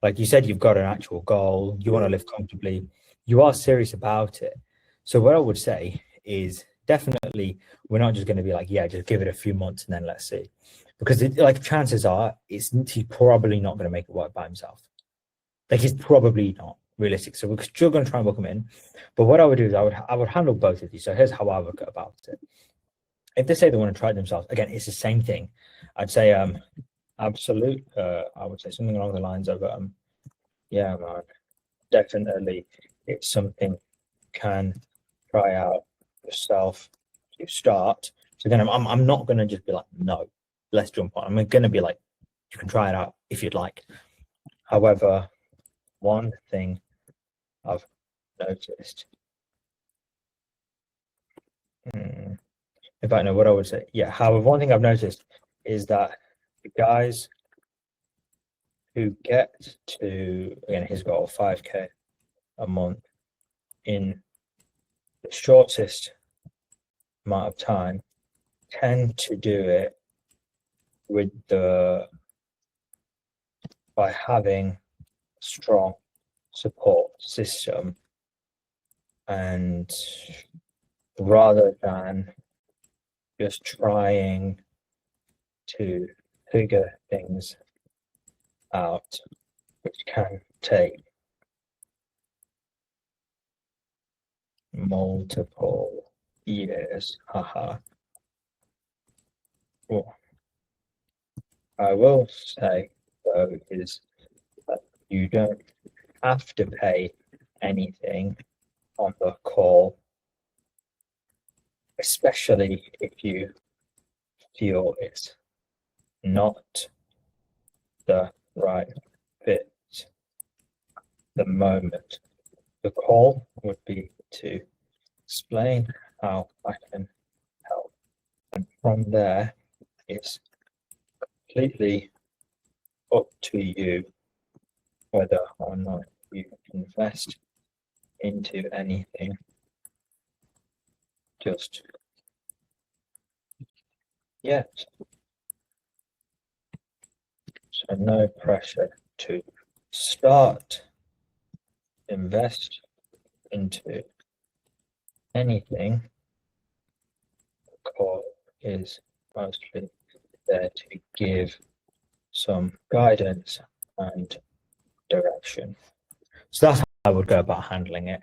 Like you said, you've got an actual goal. You want to live comfortably. You are serious about it. So what I would say is definitely we're not just going to be like, yeah, just give it a few months and then let's see. Because like chances are he's probably not going to make it work by himself. Like he's probably not realistic. So we're still going to try and book him in. But what I would do is I would handle both of these. So here's how I would go about it. If they say they want to try it themselves, again, it's the same thing. I'd say absolute. I would say something along the lines of yeah, man, definitely it's something you can try out yourself to start. So then I'm not going to just be like, no, let's jump on. I'm going to be like, you can try it out if you'd like. However, one thing I've noticed, in fact, no, what I would say, yeah, however, one thing I've noticed is that the guys who get to, again, his goal, 5K a month in the shortest amount of time tend to do it with by having strong support system, and rather than just trying to figure things out, which can take multiple years. Haha. Well, I will say though is that you don't have to pay anything on the call, especially if you feel it's not the right fit the moment. The call would be to explain how I can help, and from there it's completely up to you whether or not you invest into anything. Just yet. So no pressure to start, invest into anything. The call is mostly there to give some guidance and direction. So that's how I would go about handling it.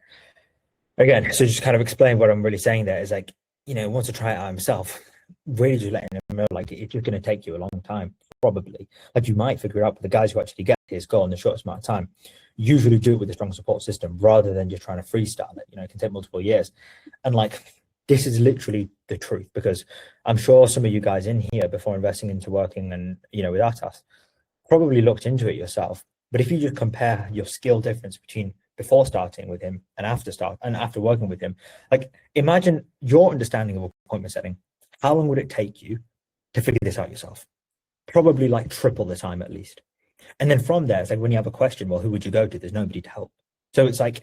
Again, so just kind of explain what I'm really saying there is like, you know, wants to try it out himself, really just letting him know like it's just going to take you a long time, probably. Like you might figure it out, but the guys who actually get his goal in the shortest amount of time usually do it with a strong support system rather than just trying to freestyle it. You know, it can take multiple years. And like, this is literally the truth, because I'm sure some of you guys in here before investing into working and, you know, with Atas probably looked into it yourself. But if you just compare your skill difference between before starting with him and after working with him, like imagine your understanding of appointment setting. How long would it take you to figure this out yourself? Probably like triple the time at least. And then from there, it's like when you have a question, well, who would you go to? There's nobody to help. So it's like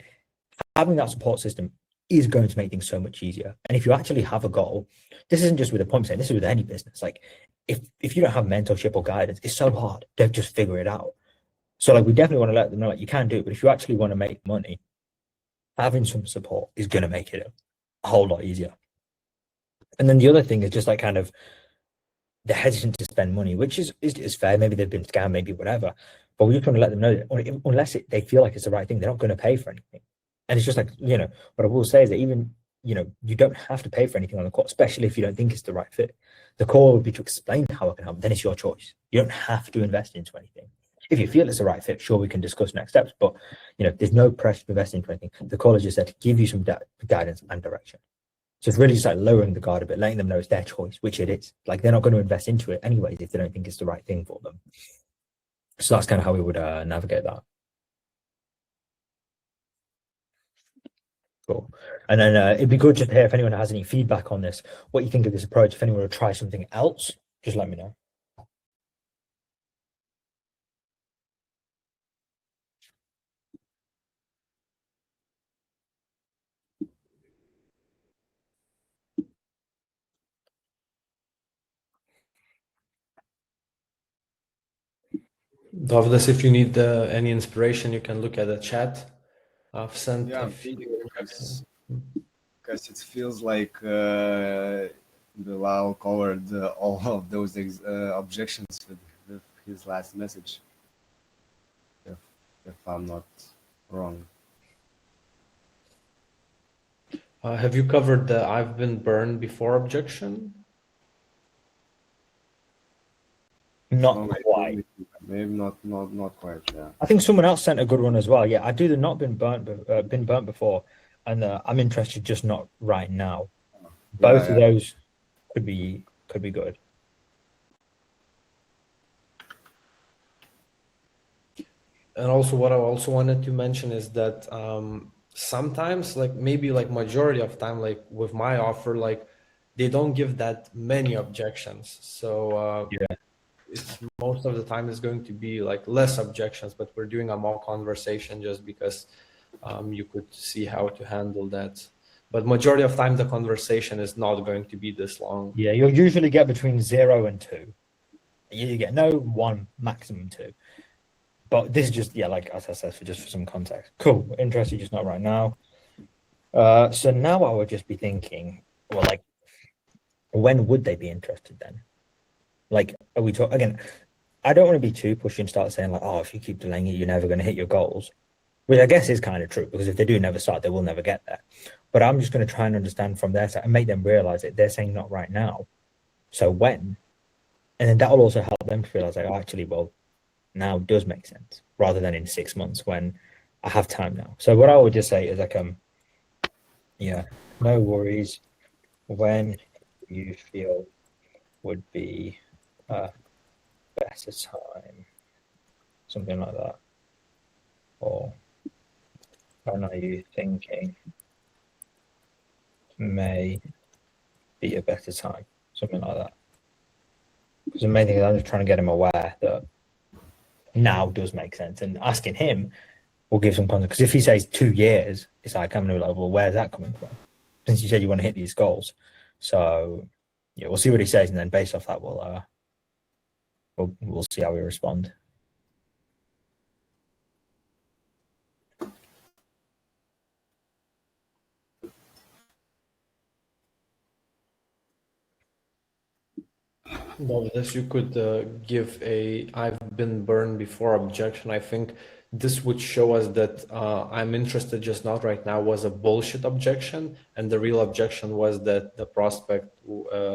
having that support system is going to make things so much easier. And if you actually have a goal, this isn't just with appointment setting, this is with any business. Like if you don't have mentorship or guidance, it's so hard to just figure it out. So like we definitely want to let them know like you can do it, but if you actually want to make money, having some support is going to make it a whole lot easier. And then the other thing is just like kind of the hesitant to spend money, which is fair. Maybe they've been scammed, maybe whatever. But we just want to let them know that unless they feel like it's the right thing, they're not going to pay for anything. And it's just like, you know, what I will say is that even, you know, you don't have to pay for anything on the call, especially if you don't think it's the right fit. The call would be to explain how it can help. Then it's your choice. You don't have to invest into anything. If you feel it's the right fit, sure, we can discuss next steps, but you know, there's no pressure to invest into anything. The call is just there to give you some guidance and direction. So it's really just like lowering the guard a bit, letting them know it's their choice, which it is. Like they're not going to invest into it anyways if they don't think it's the right thing for them. So that's kind of how we would navigate that. Cool. And then it'd be good to hear if anyone has any feedback on this, what you think of this approach. If anyone would try something else, just let me know. Dovdas, if you need any inspiration, you can look at the chat. I've sent Yeah, a few. because it feels like Bilal covered all of those objections with his last message, if I'm not wrong. Have you covered the "I've been burned before" objection? Not Oh, quite. Maybe not quite. Yeah. I think someone else sent a good one as well. Yeah, I do the not been burnt before, and I'm interested, just not right now. Both of those could be good. And also, what I also wanted to mention is that sometimes, like maybe like majority of time, like with my offer, like they don't give that many objections. So it's most of the time is going to be like less objections, but we're doing a mock conversation just because you could see how to handle that. But majority of time, the conversation is not going to be this long. Yeah, you'll usually get between 0 and 2. You get no 1, maximum 2. But this is just, yeah, like as I said, just for some context. Cool, interested, just not right now. So now I would just be thinking, well, like, when would they be interested then? Like, are we talking again? I don't want to be too pushy and start saying like, oh, if you keep delaying it, you're never going to hit your goals, which I guess is kind of true because if they do never start, they will never get there. But I'm just going to try and understand from their side and make them realize it. They're saying not right now, so when? And then that will also help them to realize like, oh, actually, well, now does make sense rather than in 6 months when I have time now. So what I would just say is like, yeah, no worries. When you feel would be a better time, something like that, or when are you thinking may be a better time, something like that. Because the main thing is I'm just trying to get him aware that now does make sense, and asking him will give some context. Because if he says 2 years, it's like I'm gonna be like, well, where's that coming from? Since you said you want to hit these goals, so yeah, we'll see what he says, and then based off that, we'll see how we respond. Well, this you could give a "I've been burned before" objection. I think this would show us that I'm interested, just not right now was a bullshit objection, and the real objection was that the prospect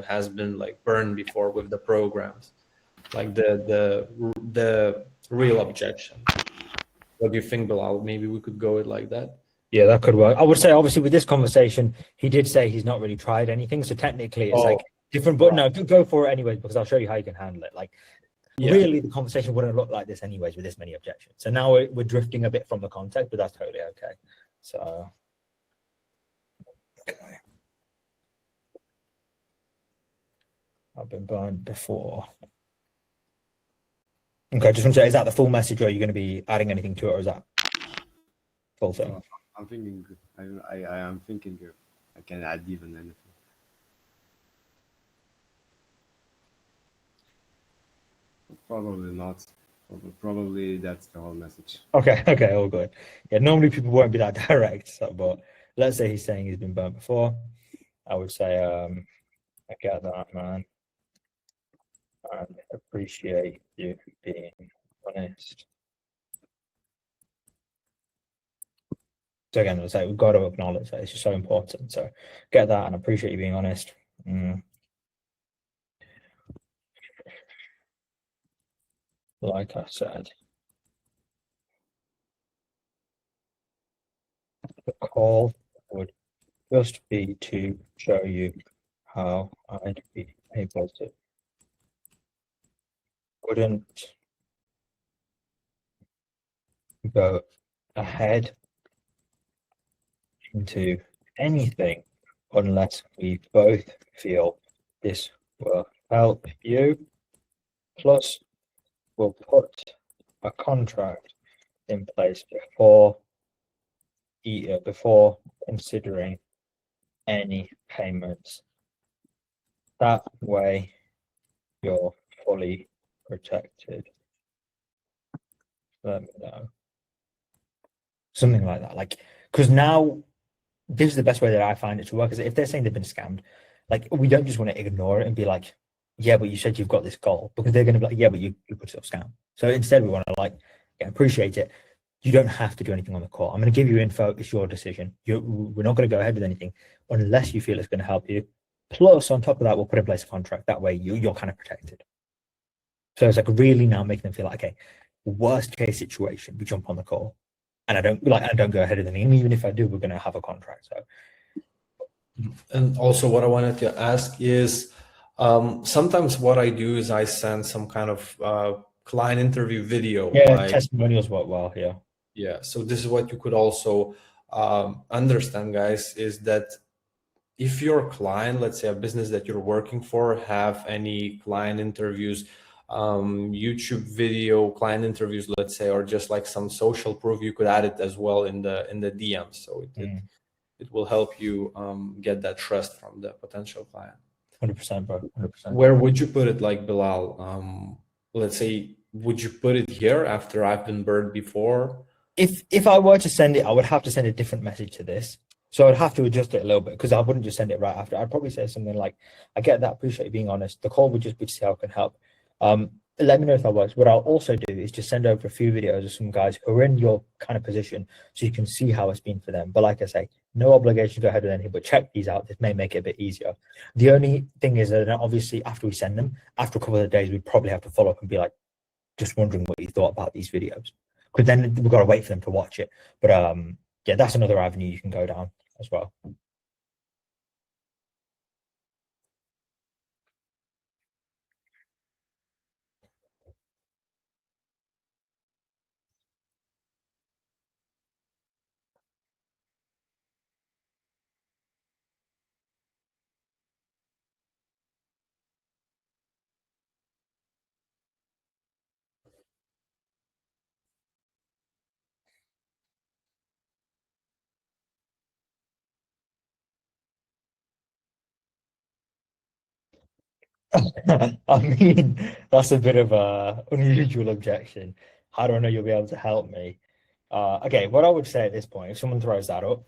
has been like burned before with the programs, like the real objection. What do you think, Bilal? Maybe we could go it like that. Yeah, that could work. I would say, obviously, with this conversation, he did say he's not really tried anything, so technically, it's like different. But no, go for it anyways, because I'll show you how you can handle it. Like, really, the conversation wouldn't look like this anyways with this many objections. So now we're drifting a bit from the context, but that's totally okay. So, okay, I've been burned before. Okay, just want to say, is that the full message, or are you going to be adding anything to it, or is that full thing? I'm thinking. I am thinking. I can add even anything. Probably not. Probably that's the whole message. Okay, all good. Yeah, normally people won't be that direct. So, but let's say he's saying he's been burnt before. I would say, I get that, man. I appreciate you being honest. So again, it's like we've got to acknowledge that it's just so important. So get that and appreciate you being honest. Like I said, the call would just be to show you how I'd be able to. Wouldn't go ahead into anything unless we both feel this will help you. Plus, we'll put a contract in place before considering any payments. That way, you're fully protected. Let me know. Something like that. Like, because now this is the best way that I find it to work. Is if they're saying they've been scammed, like we don't just want to ignore it and be like, yeah, but you said you've got this goal, because they're going to be like, yeah, but you put yourself scam. So instead, we want to like, yeah, appreciate it. You don't have to do anything on the call. I'm going to give you info. It's your decision. We're not going to go ahead with anything unless you feel it's going to help you. Plus, on top of that, we'll put in place a contract. That way, you're kind of protected. So it's like really now making them feel like, okay, worst case situation, we jump on the call, and I don't go ahead with anything. And even if I do, we're going to have a contract. So, and also, what I wanted to ask is, sometimes what I do is I send some kind of client interview video. Yeah, like, testimonials work well. Yeah. Yeah. So this is what you could also understand, guys, is that if your client, let's say a business that you're working for, have any client interviews, YouTube video client interviews, let's say, or just like some social proof, you could add it as well in the DMs. So it will help you get that trust from the potential client. 100%, bro. 100%. Where would you put it, like Bilal? Let's say, would you put it here after I've been burned before? If I were to send it, I would have to send a different message to this. So I'd have to adjust it a little bit, because I wouldn't just send it right after. I'd probably say something like, I get that, appreciate you being honest. The call would just be to see how I can help. Let me know if that works. What I'll also do is just send over a few videos of some guys who are in your kind of position, so you can see how it's been for them. But like I say, no obligation to go ahead with anything, but check these out. This may make it a bit easier. The only thing is that obviously after we send them, after a couple of days, we'd probably have to follow up and be like, just wondering what you thought about these videos. Because then we've got to wait for them to watch it. But yeah, that's another avenue you can go down as well. I mean, that's a bit of a unusual objection. How do I know you'll be able to help me? Okay, what I would say at this point, if someone throws that up,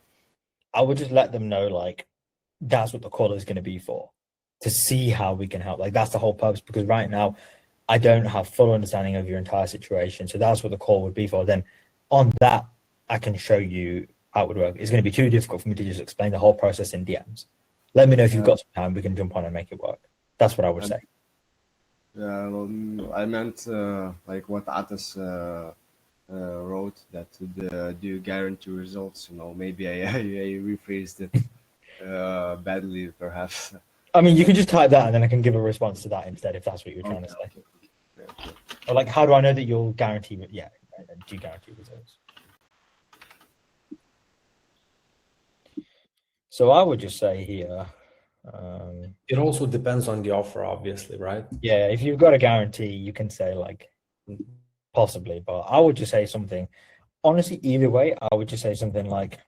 I would just let them know, like, that's what the call is going to be for, to see how we can help. Like, that's the whole purpose, because right now I don't have full understanding of your entire situation. So that's what the call would be for. Then on that, I can show you how it would work. It's going to be too difficult for me to just explain the whole process in DMs. Let me know if you've got some time, we can jump on and make it work. That's what I would say. I meant like what Atas wrote, that do you guarantee results? You know, maybe I rephrased it badly, perhaps. I mean, you can just type that and then I can give a response to that instead, if that's what you're trying to say. Okay. Or like, how do I know that you'll guarantee? Yeah, do you guarantee results? So I would just say here. It also depends on the offer, obviously, right? Yeah, if you've got a guarantee, you can say like possibly, but I would just say something. Honestly, either way, I would just say something like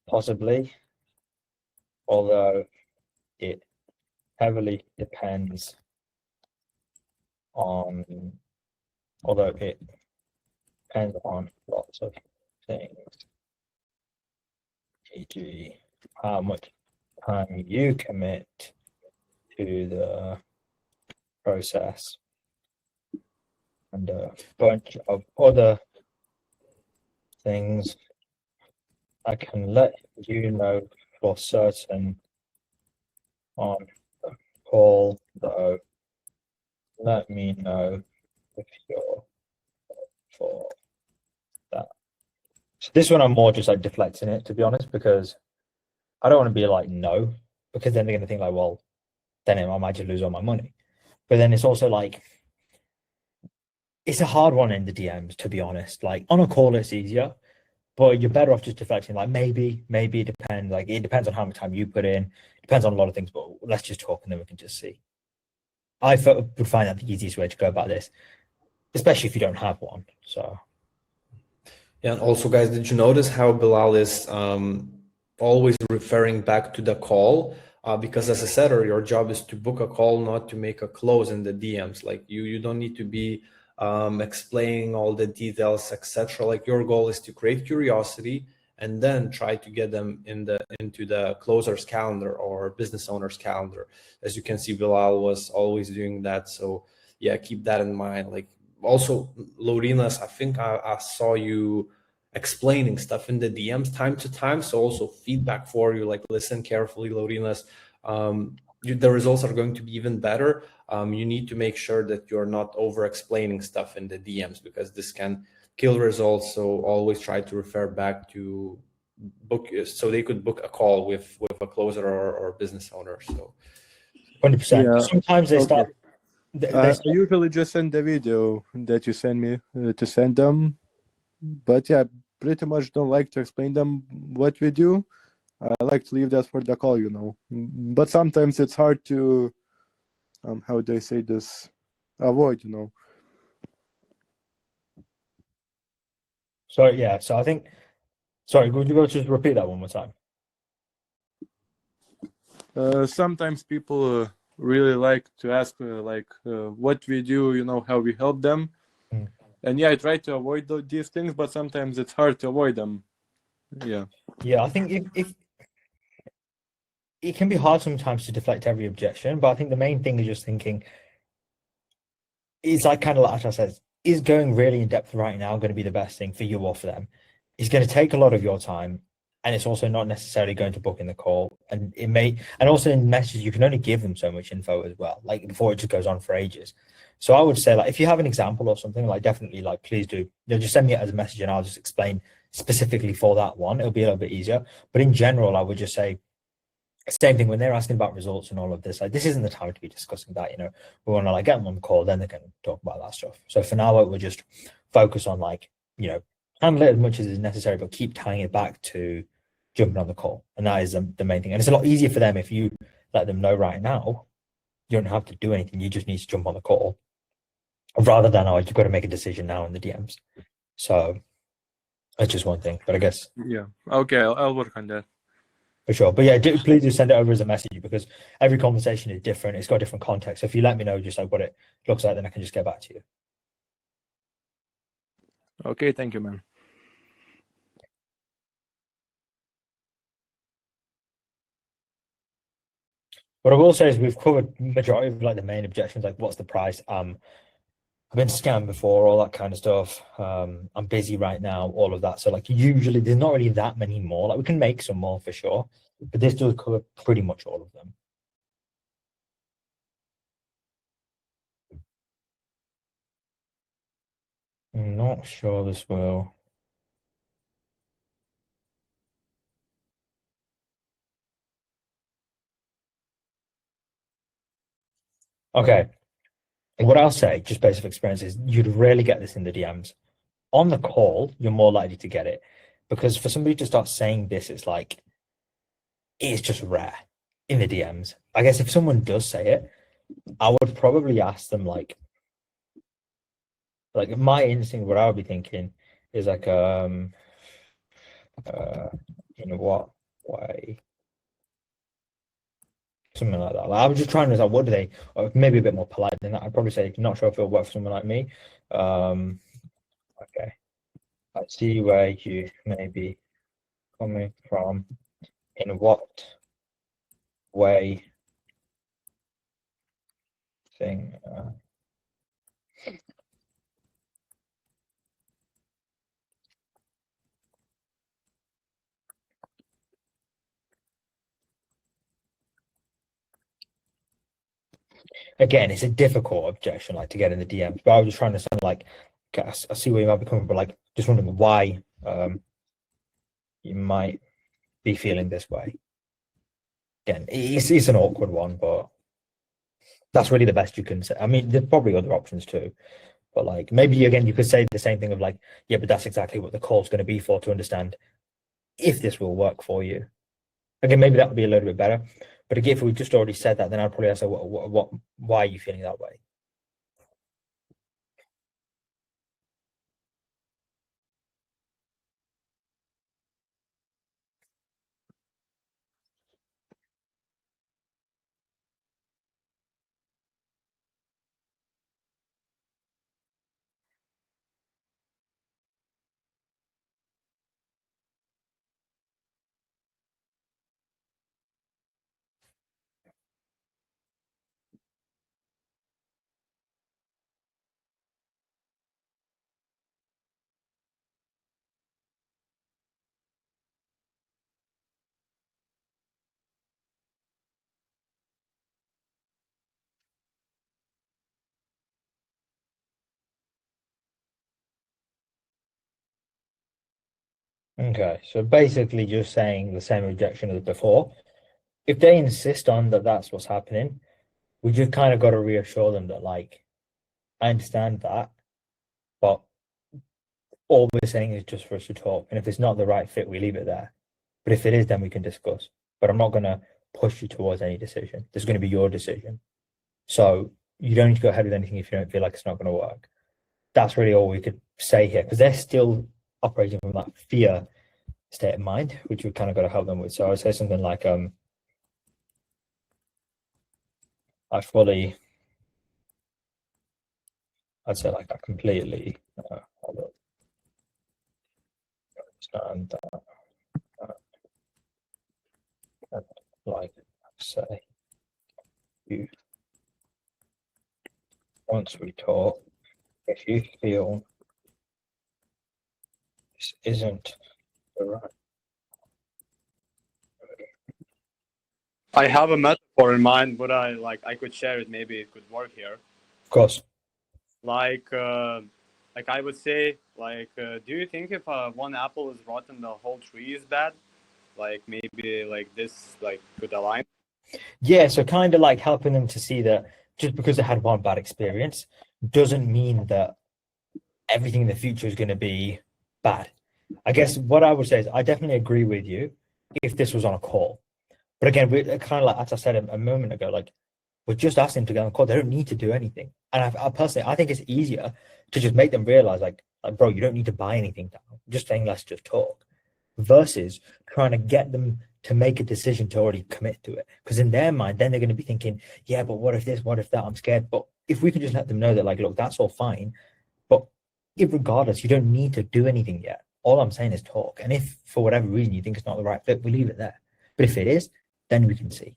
possibly, although it heavily depends on, lots of things, e.g., how much time you commit to the process and a bunch of other things. I can let you know for certain on the call, though. Let me know if you're for that. So this one I'm more just like deflecting it, to be honest, because I don't want to be like, no, because then they're going to think like, well, then I might just lose all my money. But then it's also like, it's a hard one in the DMs, to be honest. Like on a call, it's easier, but you're better off just deflecting. Like maybe it depends. Like it depends on how much time you put in. It depends on a lot of things, but let's just talk and then we can just see. I would find that the easiest way to go about this, especially if you don't have one. So. Yeah, and also, guys, did you notice how Bilal is always referring back to the call? Because as I said earlier, your job is to book a call, not to make a close in the DMs. Like you don't need to be explaining all the details, etc. Like your goal is to create curiosity and then try to get them into the closer's calendar or business owner's calendar. As you can see, Bilal was always doing that. So yeah, keep that in mind. Like also, Lorinas, I think I saw you explaining stuff in the DMs time to time. So also feedback for you, like listen carefully, Lorinas. The results are going to be even better. You need to make sure that you're not over explaining stuff in the DMs because this can kill results. So always try to refer back to book so they could book a call with a closer or business owner. So 100%. Yeah. Sometimes they start. I usually just send the video that you send me to send them, but yeah, pretty much don't like to explain them what we do. I like to leave that for the call, but sometimes it's hard to how do I say this, avoid. So yeah, so I think, sorry, would you go just repeat that one more time? Sometimes people really like to ask what we do, how we help them. And yeah, I try to avoid these things, but sometimes it's hard to avoid them. Yeah, I think if it can be hard sometimes to deflect every objection, but I think the main thing is just thinking, it's like kind of like I said, is going really in depth right now going to be the best thing for you or for them? It's going to take a lot of your time, and it's also not necessarily going to book in the call. And it may, and also in messages, you can only give them so much info as well, like before it just goes on for ages. So I would say, like, if you have an example or something, like definitely, like, please do. Just send me it as a message, and I'll just explain specifically for that one. It'll be a little bit easier. But in general, I would just say, same thing when they're asking about results and all of this. Like, this isn't the time to be discussing that. We want to like get them on the call, then they can talk about that stuff. So for now, we'll just focus on like handle it as much as is necessary, but keep tying it back to jumping on the call, and that is the main thing. And it's a lot easier for them if you let them know right now. You don't have to do anything. You just need to jump on the call, rather than you've got to make a decision now in the DMs. So that's just one thing. But I guess okay, I'll work on that. For sure. But yeah, please do send it over as a message because every conversation is different. It's got different context. So if you let me know just like what it looks like, then I can just get back to you. Okay, thank you, man. What I will say is we've covered majority of like the main objections, like what's the price? I've been scammed before, all that kind of stuff. I'm busy right now, all of that. So like usually there's not really that many more. Like we can make some more for sure, but this does cover pretty much all of them. I'm not sure this will. Okay. What I'll say, just based on experience, is you'd rarely get this in the DMs. On the call, you're more likely to get it because for somebody to start saying this, it's just rare in the DMs. I guess if someone does say it, I would probably ask them like my instinct, what I would be thinking is like, in what way? Something like that. Like, I was just trying to like, what do they? Or maybe a bit more polite than that. I'd probably say, not sure if it'll work for someone like me. Okay. I see where you may be coming from. In what way? Thing. Again, it's a difficult objection, like to get in the DMs. But I was just trying to sound like, okay, I see where you might be coming, but like, just wondering why you might be feeling this way. again, it's an awkward one, but that's really the best you can say. I mean, there's probably other options too, but like maybe again you could say the same thing of like, yeah, but that's exactly what the call's going to be for, to understand if this will work for you. Again, maybe that would be a little bit better. But again, if we just already said that, then I'd probably ask, why are you feeling that way? Okay, so basically just saying the same objection as before. If they insist on that that's what's happening, we just kind of got to reassure them that, like, I understand that, but all we're saying is just for us to talk. And if it's not the right fit, we leave it there. But if it is, then we can discuss. But I'm not going to push you towards any decision. This is going to be your decision. So you don't need to go ahead with anything if you don't feel like it's not going to work. That's really all we could say here, because they're still operating from that fear state of mind, which we've kind of got to help them with. So I would say something like, I'd say like I completely understand that. Like say, you once we talk, if you feel this isn't the right. I have a metaphor in mind, but I could share it. Maybe it could work here. Of course. Like I would say, do you think if one apple is rotten, the whole tree is bad? Like maybe like this could align. Yeah, so kind of like helping them to see that just because they had one bad experience doesn't mean that everything in the future is going to be bad. I guess what I would say is I definitely agree with you if this was on a call. But again, we're kind of like, as I said a moment ago, like we're just asking them to get on a call. They don't need to do anything. And I personally, I think it's easier to just make them realize like, bro, you don't need to buy anything down. Just saying, let's just talk, versus trying to get them to make a decision to already commit to it. Because in their mind, then they're going to be thinking, yeah, but what if this, what if that? I'm scared. But if we can just let them know that, like, look, that's all fine. But if regardless, you don't need to do anything yet. All I'm saying is talk. And if for whatever reason you think it's not the right fit, we leave it there. But if it is, then we can see.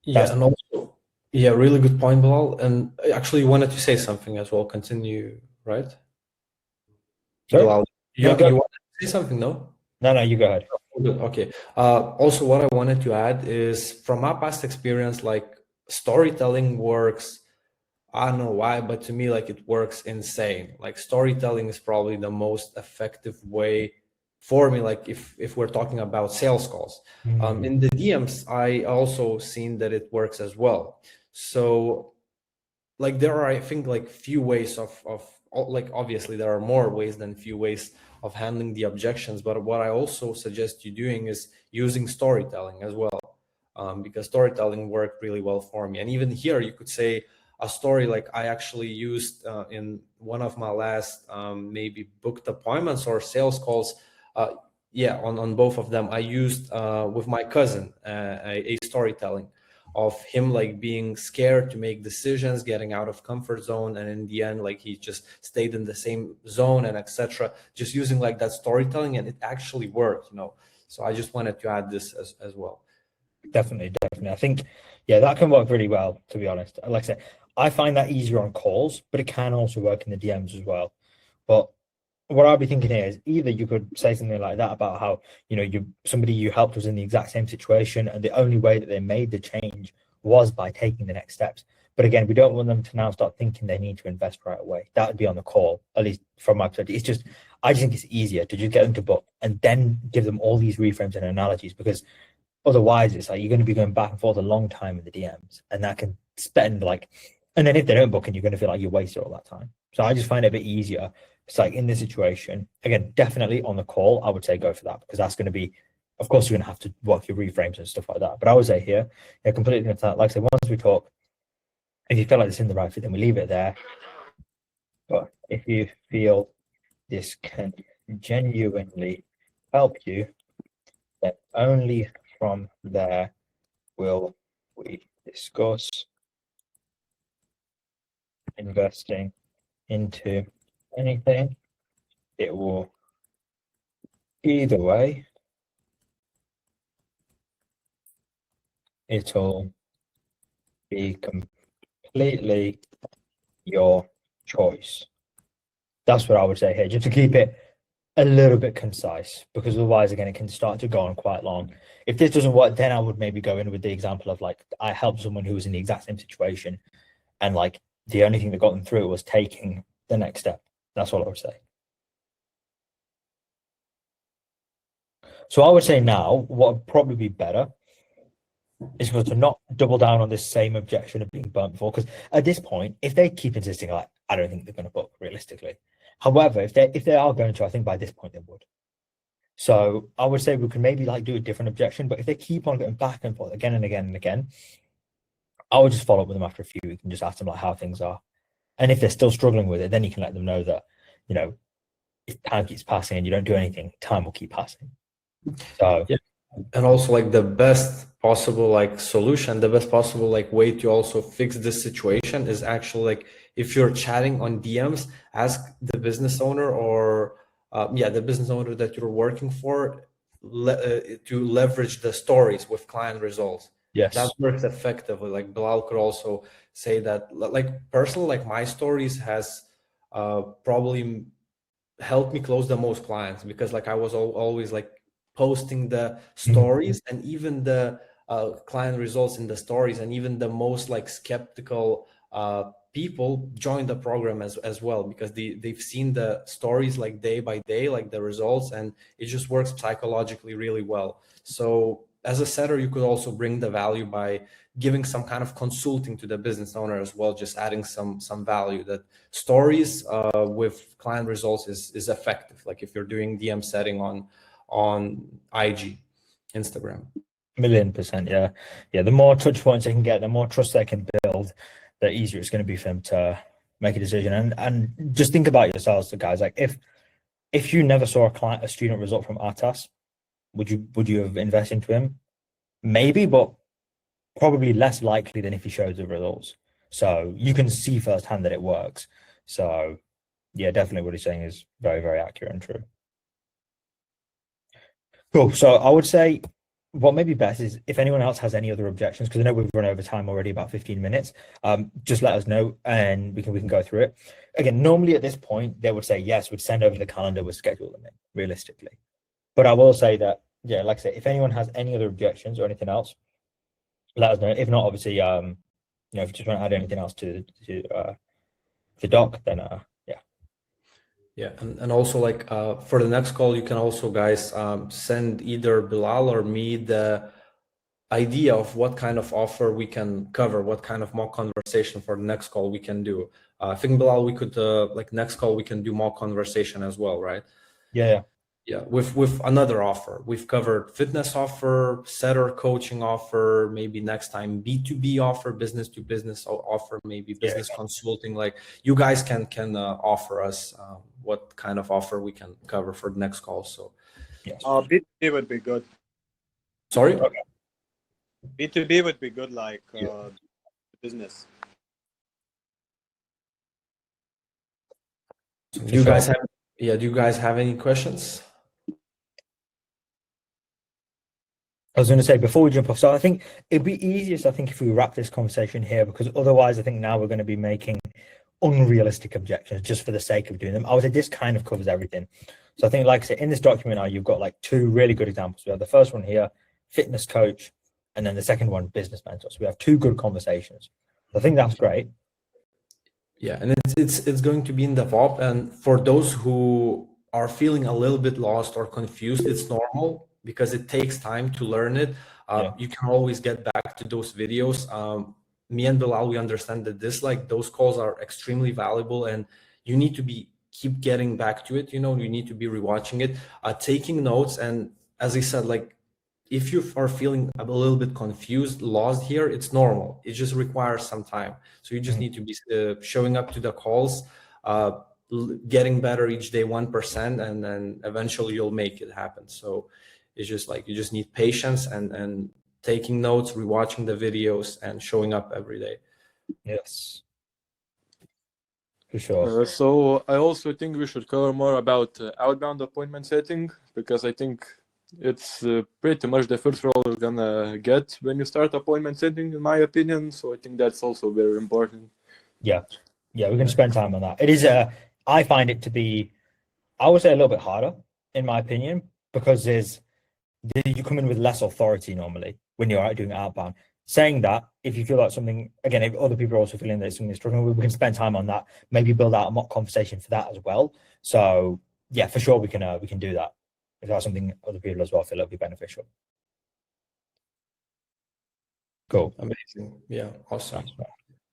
Yeah, and also, yeah, really good point, Bilal. And I actually wanted to say something as well. Continue, right? Sorry? Bilal, you go. wanted to say something, no? No, you go ahead. Okay. Also, what I wanted to add is from my past experience, like storytelling works. I don't know why, but to me, like it works insane. Like storytelling is probably the most effective way for me. Like if we're talking about sales calls, in the DMs, I also seen that it works as well. So like there are, I think, like few ways of like obviously there are more ways than few ways of handling the objections. But what I also suggest you doing is using storytelling as well, because storytelling worked really well for me. And even here, you could say a story like I actually used in one of my last maybe booked appointments or sales calls. Yeah, on both of them, I used with my cousin a storytelling of him like being scared to make decisions, getting out of comfort zone, and in the end, like he just stayed in the same zone and etc. Just using like that storytelling, and it actually worked, you know. So I just wanted to add this as well. Definitely. I think, yeah, that can work really well, to be honest. Like I said, I find that easier on calls, but it can also work in the DMs as well. But what I'll be thinking here is either you could say something like that about how, you know, somebody you helped was in the exact same situation, and the only way that they made the change was by taking the next steps. But again, we don't want them to now start thinking they need to invest right away. That would be on the call, at least from my perspective. It's just, I just think it's easier to just get them to book and then give them all these reframes and analogies, because otherwise it's like you're going to be going back and forth a long time in the DMs, and that can spend like, and then if they don't book in, you're going to feel like you wasted all that time. So I just find it a bit easier. It's like in this situation, again, definitely on the call, I would say go for that, because that's going to be, of course, you're going to have to work your reframes and stuff like that. But I would say here, yeah, completely understand. Like I said, once we talk, if you feel like it's in the right fit, then we leave it there. But if you feel this can genuinely help you, then only from there will we discuss investing into anything. It will either way, it'll be completely your choice. That's what I would say here, just to keep it a little bit concise, because otherwise, again, it can start to go on quite long. If this doesn't work, then I would maybe go in with the example of like, I helped someone who was in the exact same situation, and like the only thing that got them through it was taking the next step. That's all I would say. So I would say now, what would probably be better is for to not double down on this same objection of being burnt before, because at this point, if they keep insisting, like, I don't think they're going to book realistically. However, if they are going to, I think by this point they would. So I would say we can maybe like do a different objection, but if they keep on going back and forth again and again and again, I would just follow up with them after a few weeks and just ask them like how things are. And if they're still struggling with it, then you can let them know that, you know, if time keeps passing and you don't do anything, time will keep passing. So yeah. And also like the best possible like solution, the best possible like way to also fix this situation is actually like, if you're chatting on DMs, ask the business owner or the business owner that you're working for to leverage the stories with client results. yes, That works effectively. Like Bilal could also say that, like personally, like my stories has probably helped me close the most clients, because like I was always like posting the stories and even the client results in the stories, and even the most like skeptical people join the program as well, because they've seen the stories like day by day, like the results, and it just works psychologically really well. So as a setter, you could also bring the value by giving some kind of consulting to the business owner as well, just adding some value. That stories with client results is effective, like if you're doing DM setting on IG, Instagram. 1,000,000%. Yeah. The more touch points they can get, the more trust they can build, the easier it's going to be for them to make a decision. And just think about yourselves, the guys. Like if you never saw a student result from Artas, would you have invested into him? Maybe, but probably less likely than if he shows the results. So you can see firsthand that it works. So yeah, definitely what he's saying is very, very accurate and true. Cool. So I would say what may be best is if anyone else has any other objections, because I know we've run over time already, about 15 minutes, just let us know and we can go through it. Again, normally at this point, they would say, yes, we'd send over the calendar, we'd schedule them in, realistically. But I will say that, yeah, like I say, if anyone has any other objections or anything else, let us know. If not, obviously, you know, if you just want to add anything else to the doc, then Yeah, and also like for the next call, you can also, guys, send either Bilal or me the idea of what kind of offer we can cover, what kind of mock conversation for the next call we can do. I think, Bilal, we could like next call we can do mock conversation as well, right? Yeah, with another offer. We've covered fitness offer, setter coaching offer, maybe next time B2B offer, business to business offer, maybe business consulting. Like you guys can offer us what kind of offer we can cover for the next call. So yes. B2B would be good. Sorry? Okay. B2B would be good, like business. Do you guys have any questions? I was going to say before we jump off, so I think it'd be easiest, I think, if we wrap this conversation here, because otherwise I think now we're going to be making unrealistic objections just for the sake of doing them. I would say this kind of covers everything. So I think, like I said, in this document now, you've got like two really good examples. We have the first one here, fitness coach, and then the second one, business mentor. So we have two good conversations. I think that's great. Yeah, and it's going to be in the VOP. And for those who are feeling a little bit lost or confused, it's normal, because it takes time to learn it. Yeah. You can always get back to those videos. Me and Bilal, we understand that those calls are extremely valuable, and you need to keep getting back to it. You need to be rewatching it, taking notes. And as I said, like, if you are feeling a little bit confused, lost here, it's normal. It just requires some time. So you just need to be showing up to the calls, getting better each day 1%, and then eventually you'll make it happen. So it's just like you just need patience and taking notes, rewatching the videos, and showing up every day. Yes, for sure. So I also think we should cover more about outbound appointment setting, because I think it's pretty much the first role you're gonna get when you start appointment setting, in my opinion. So I think that's also very important. Yeah, we're going to spend time on that. It is I find it to be, I would say, a little bit harder, in my opinion, because you come in with less authority normally when you're out doing outbound. Saying that, if you feel like something, again, if other people are also feeling that it's something struggling, we can spend time on that, maybe build out a mock conversation for that as well. So yeah, for sure we can do that. If that's something other people as well feel it'll be beneficial. Cool. Amazing. Yeah, awesome.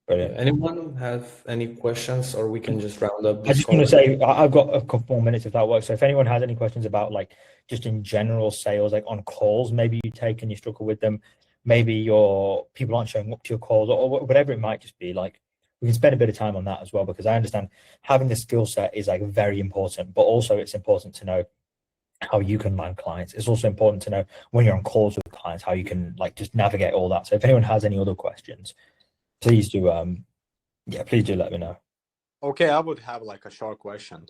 Brilliant. Anyone have any questions, or we can just round up I this just call? want to say I've got a couple more minutes if that works. So if anyone has any questions about, like, just in general sales, like on calls, maybe you take and you struggle with them, maybe your people aren't showing up to your calls, or whatever it might just be, like, we can spend a bit of time on that as well, because I understand having the skill set is like very important, but also it's important to know how you can land clients. It's also important to know when you're on calls with clients how you can, like, just navigate all that. So if anyone has any other questions, please do please do let me know. Okay, I would have like a short question.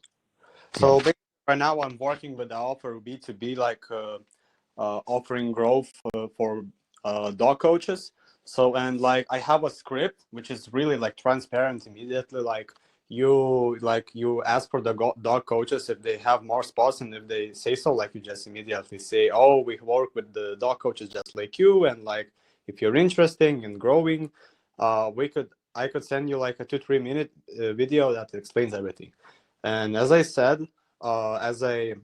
So basically, right now I'm working with the offer B2B, like offering growth for dog coaches. So, and like I have a script which is really like transparent immediately. Like you ask for the dog coaches if they have more spots, and if they say so, like you just immediately say, oh, we work with the dog coaches just like you, and like if you're interested in growing, I could send you like a 2-3 minute video that explains everything. And as I said, as I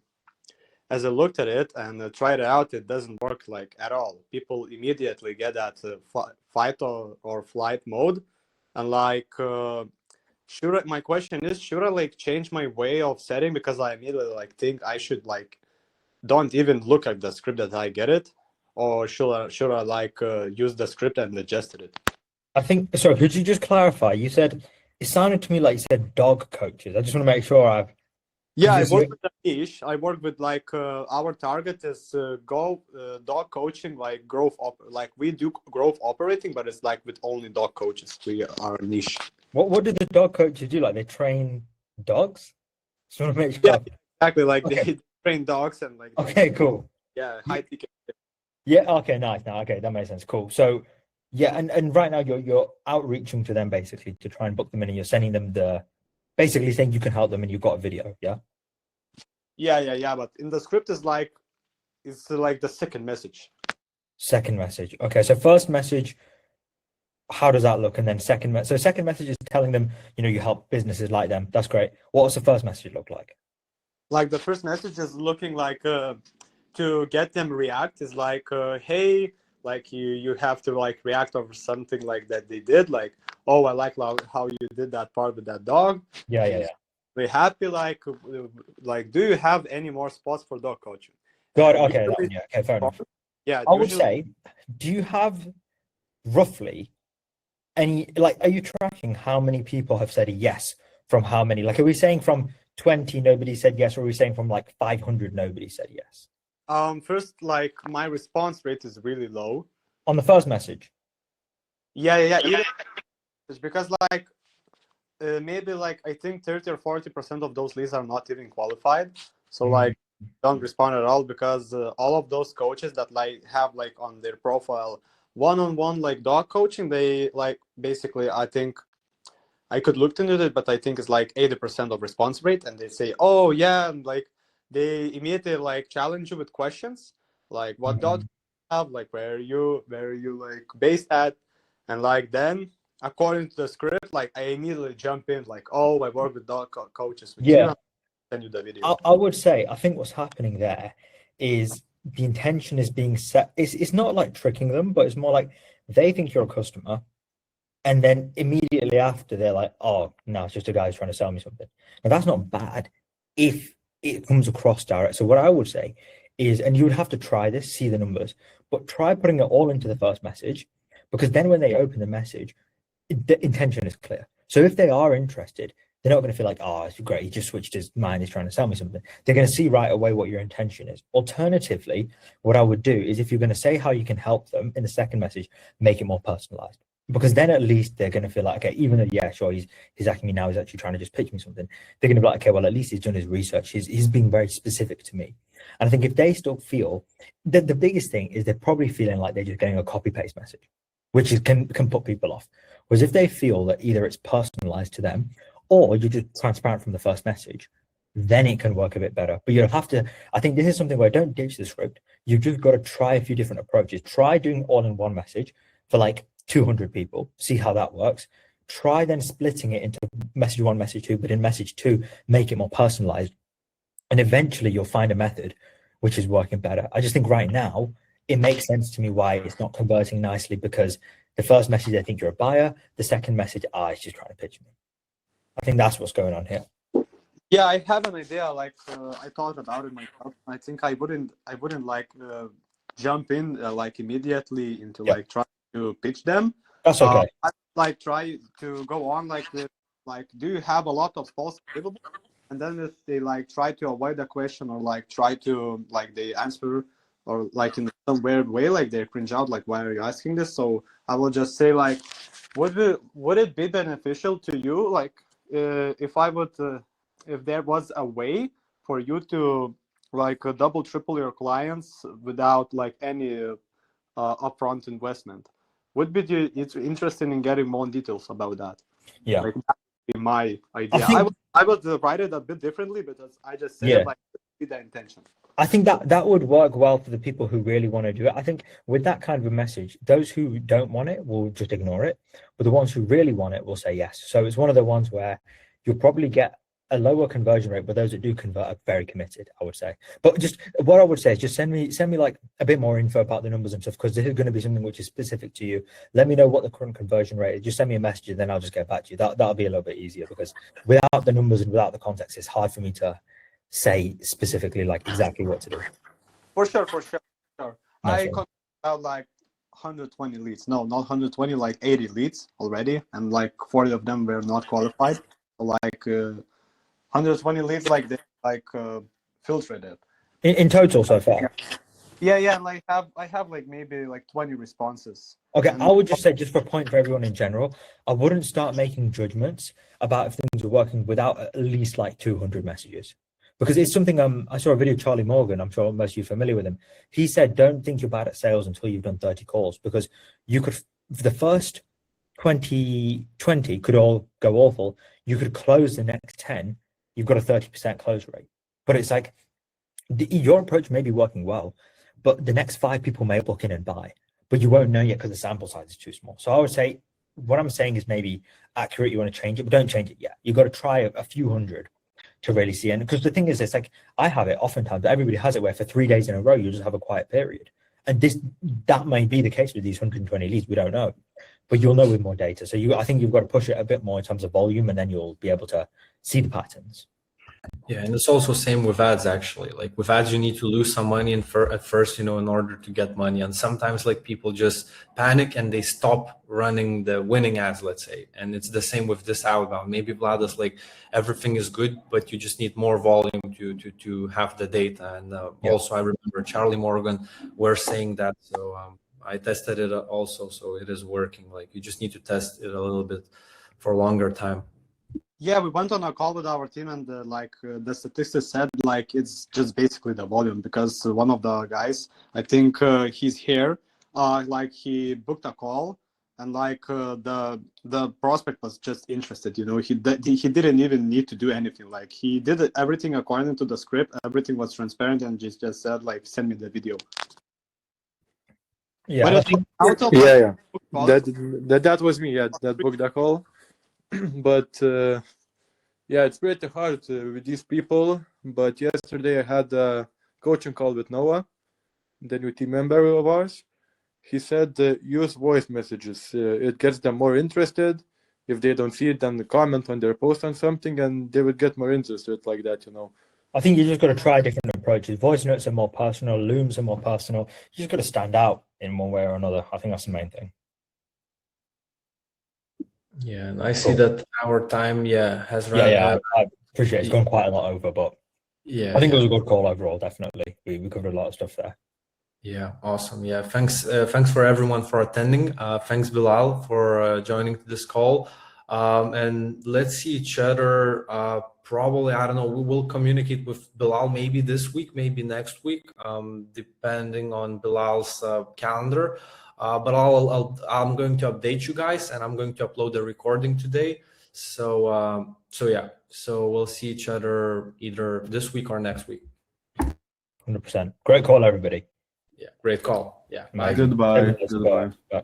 looked at it and tried it out, it doesn't work like at all. People immediately get that fight or flight mode, and like my question is, should I like change my way of setting, because I immediately like think I should like don't even look at the script that I get it, or should I like use the script and adjust it? I think, sorry, could you just clarify? You said, it sounded to me like you said dog coaches. I just want to make sure I've. Yeah, I work with a niche. I work with like our target is dog coaching, like growth like we do growth operating, but it's like with only dog coaches. We are a niche. What do the dog coaches do? Like they train dogs? Just want to make sure. Yeah, exactly. Like they train dogs and like. Okay, cool. Yeah, high ticket. Yeah. Okay. Nice. Now, okay, that makes sense. Cool. So, yeah, and right now you're outreaching to them basically to try and book them in, and you're sending them basically saying you can help them, and you've got a video. Yeah. Yeah. But in the script it's like the second message. Second message. Okay. So first message, how does that look? And then second message is telling them, you help businesses like them. That's great. What does the first message look like? Like the first message is looking like to get them react is like hey, like you have to like react over something like that they did, like, oh, I like how you did that part with that dog. Yeah. We're happy, like do you have any more spots for dog coaching? God, okay, okay, fair enough. Yeah, I would say, do you have roughly any, like, are you tracking how many people have said yes from how many? Like, are we saying from 20 nobody said yes, or are we saying from like 500 nobody said yes? First, like my response rate is really low on the first message. Yeah. It's because like maybe like I think 30 or 40% of those leads are not even qualified. So like don't respond at all, because all of those coaches that like have like on their profile one-on-one like dog coaching, they like basically, I think I could look into it, but I think it's like 80% of response rate, and they say, oh yeah, and like they immediately like challenge you with questions like what dog do you have, like where are you like based at, and like then according to the script, like I immediately jump in like, oh, I work with dog coaches. Yeah, send you the video. I would say I think what's happening there is the intention is being set. It's not like tricking them, but it's more like they think you're a customer, and then immediately after they're like, oh no, it's just a guy who's trying to sell me something. Now that's not bad if it comes across direct. So what I would say is, and you would have to try this, see the numbers, but try putting it all into the first message, because then when they open the message, the intention is clear. So if they are interested, they're not going to feel like, oh, it's great, he just switched his mind, he's trying to sell me something. They're going to see right away what your intention is. Alternatively, what I would do is, if you're going to say how you can help them in the second message, make it more personalized. Because then at least they're going to feel like, okay, even though, yeah, sure, he's asking me now, he's actually trying to just pitch me something, they're going to be like, okay, well, at least he's done his research, he's being very specific to me. And I think if they still feel that, the biggest thing is they're probably feeling like they're just getting a copy paste message, which can put people off. Whereas if they feel that either it's personalized to them or you're just transparent from the first message, then it can work a bit better. But you'll have to, I think this is something where don't ditch the script. You've just got to try a few different approaches. Try doing all in one message for like 200 people, see how that works. Try then splitting it into message one, message two, but in message two, make it more personalized. And eventually you'll find a method which is working better. I just think right now, it makes sense to me why it's not converting nicely, because the first message, they think you're a buyer. The second message, it's just trying to pitch me. I think that's what's going on here. Yeah, I have an idea. Like I thought about it myself. I think I wouldn't like jump in like immediately into like trying to pitch them. That's okay. I like try to go on like with, like, do you have a lot of posts available? And then if they like try to avoid the question, or like try to like they answer, or like in some weird way, like they cringe out, like, why are you asking this? So I will just say, like, would it be beneficial to you, like, if I would, if there was a way for you to like double, triple your clients without like any upfront investment? Would be interested in getting more details about that? Yeah, like, that would be my idea. I would write it a bit differently, because I just said it like with the intention. I think that would work well for the people who really want to do it. I think with that kind of a message, those who don't want it will just ignore it, but the ones who really want it will say yes. So it's one of the ones where you'll probably get a lower conversion rate, but those that do convert are very committed, I would say. But just what I would say is just send me like a bit more info about the numbers and stuff, because this is going to be something which is specific to you. Let me know what the current conversion rate is. Just send me a message, and then I'll just get back to you. That'll be a little bit easier, because without the numbers and without the context, it's hard for me to say specifically like exactly what to do. For sure. I Nice. about like 120 leads. No, not 120, like 80 leads already, and like 40 of them were not qualified. So like 120 leads, like they like filtered it. In total so far. Yeah. Like I have like maybe like 20 responses. Okay, And I would just say, just for a point for everyone in general, I wouldn't start making judgments about if things are working without at least like 200 messages. Because it's something, I saw a video of Charlie Morgan, I'm sure most of you are familiar with him. He said, don't think you're bad at sales until you've done 30 calls, because you could, the first 20 could all go awful. You could close the next 10, you've got a 30% close rate. But it's like, your approach may be working well, but the next 5 people may book in and buy, but you won't know yet because the sample size is too small. So I would say, what I'm saying is maybe accurate, you want to change it, but don't change it yet. You've got to try a few hundred to really see. And because the thing is, it's like, I have it oftentimes, everybody has it, where for 3 days in a row, you just have a quiet period. And that may be the case with these 120 leads, we don't know, but you'll know with more data. So I think you've got to push it a bit more in terms of volume, and then you'll be able to see the patterns. Yeah, and it's also same with ads, actually. Like with ads, you need to lose some money at first, in order to get money. And sometimes like people just panic and they stop running the winning ads, let's say. And it's the same with this outbound. Maybe Vlad is like, everything is good, but you just need more volume to have the data. And also I remember Charlie Morgan were saying that. So I tested it also. So it is working. Like you just need to test it a little bit for a longer time. Yeah, we went on a call with our team, and the statistics said like it's just basically the volume, because one of the guys, I think he's here, like he booked a call, and like the prospect was just interested. He didn't even need to do anything. Like he did everything according to the script. Everything was transparent, and just said like, send me the video. Yeah, But I think, That was me. Yeah, that booked the call. But yeah, it's pretty hard with these people. But yesterday I had a coaching call with Noah, the new team member of ours. He said use voice messages. It gets them more interested. If they don't see it, then comment on their post on something, and they would get more interested like that, you know. I think you just got to try different approaches. Voice notes are more personal, looms are more personal. You just got to stand out in one way or another. I think that's the main thing. Yeah, and I see that our time, has run. Yeah, I appreciate it's gone quite a lot over, but Yeah, I think it was a good call overall. Definitely, we covered a lot of stuff there. Yeah, awesome. Yeah, thanks for everyone for attending. Thanks, Bilal, for joining this call. And let's see each other. Probably, I don't know. We will communicate with Bilal maybe this week, maybe next week, depending on Bilal's calendar. But I'm going to update you guys, and I'm going to upload the recording today. So yeah. So we'll see each other either this week or next week. 100%. Great call, everybody. Yeah, great call. Yeah. Goodbye. Goodbye. Bye.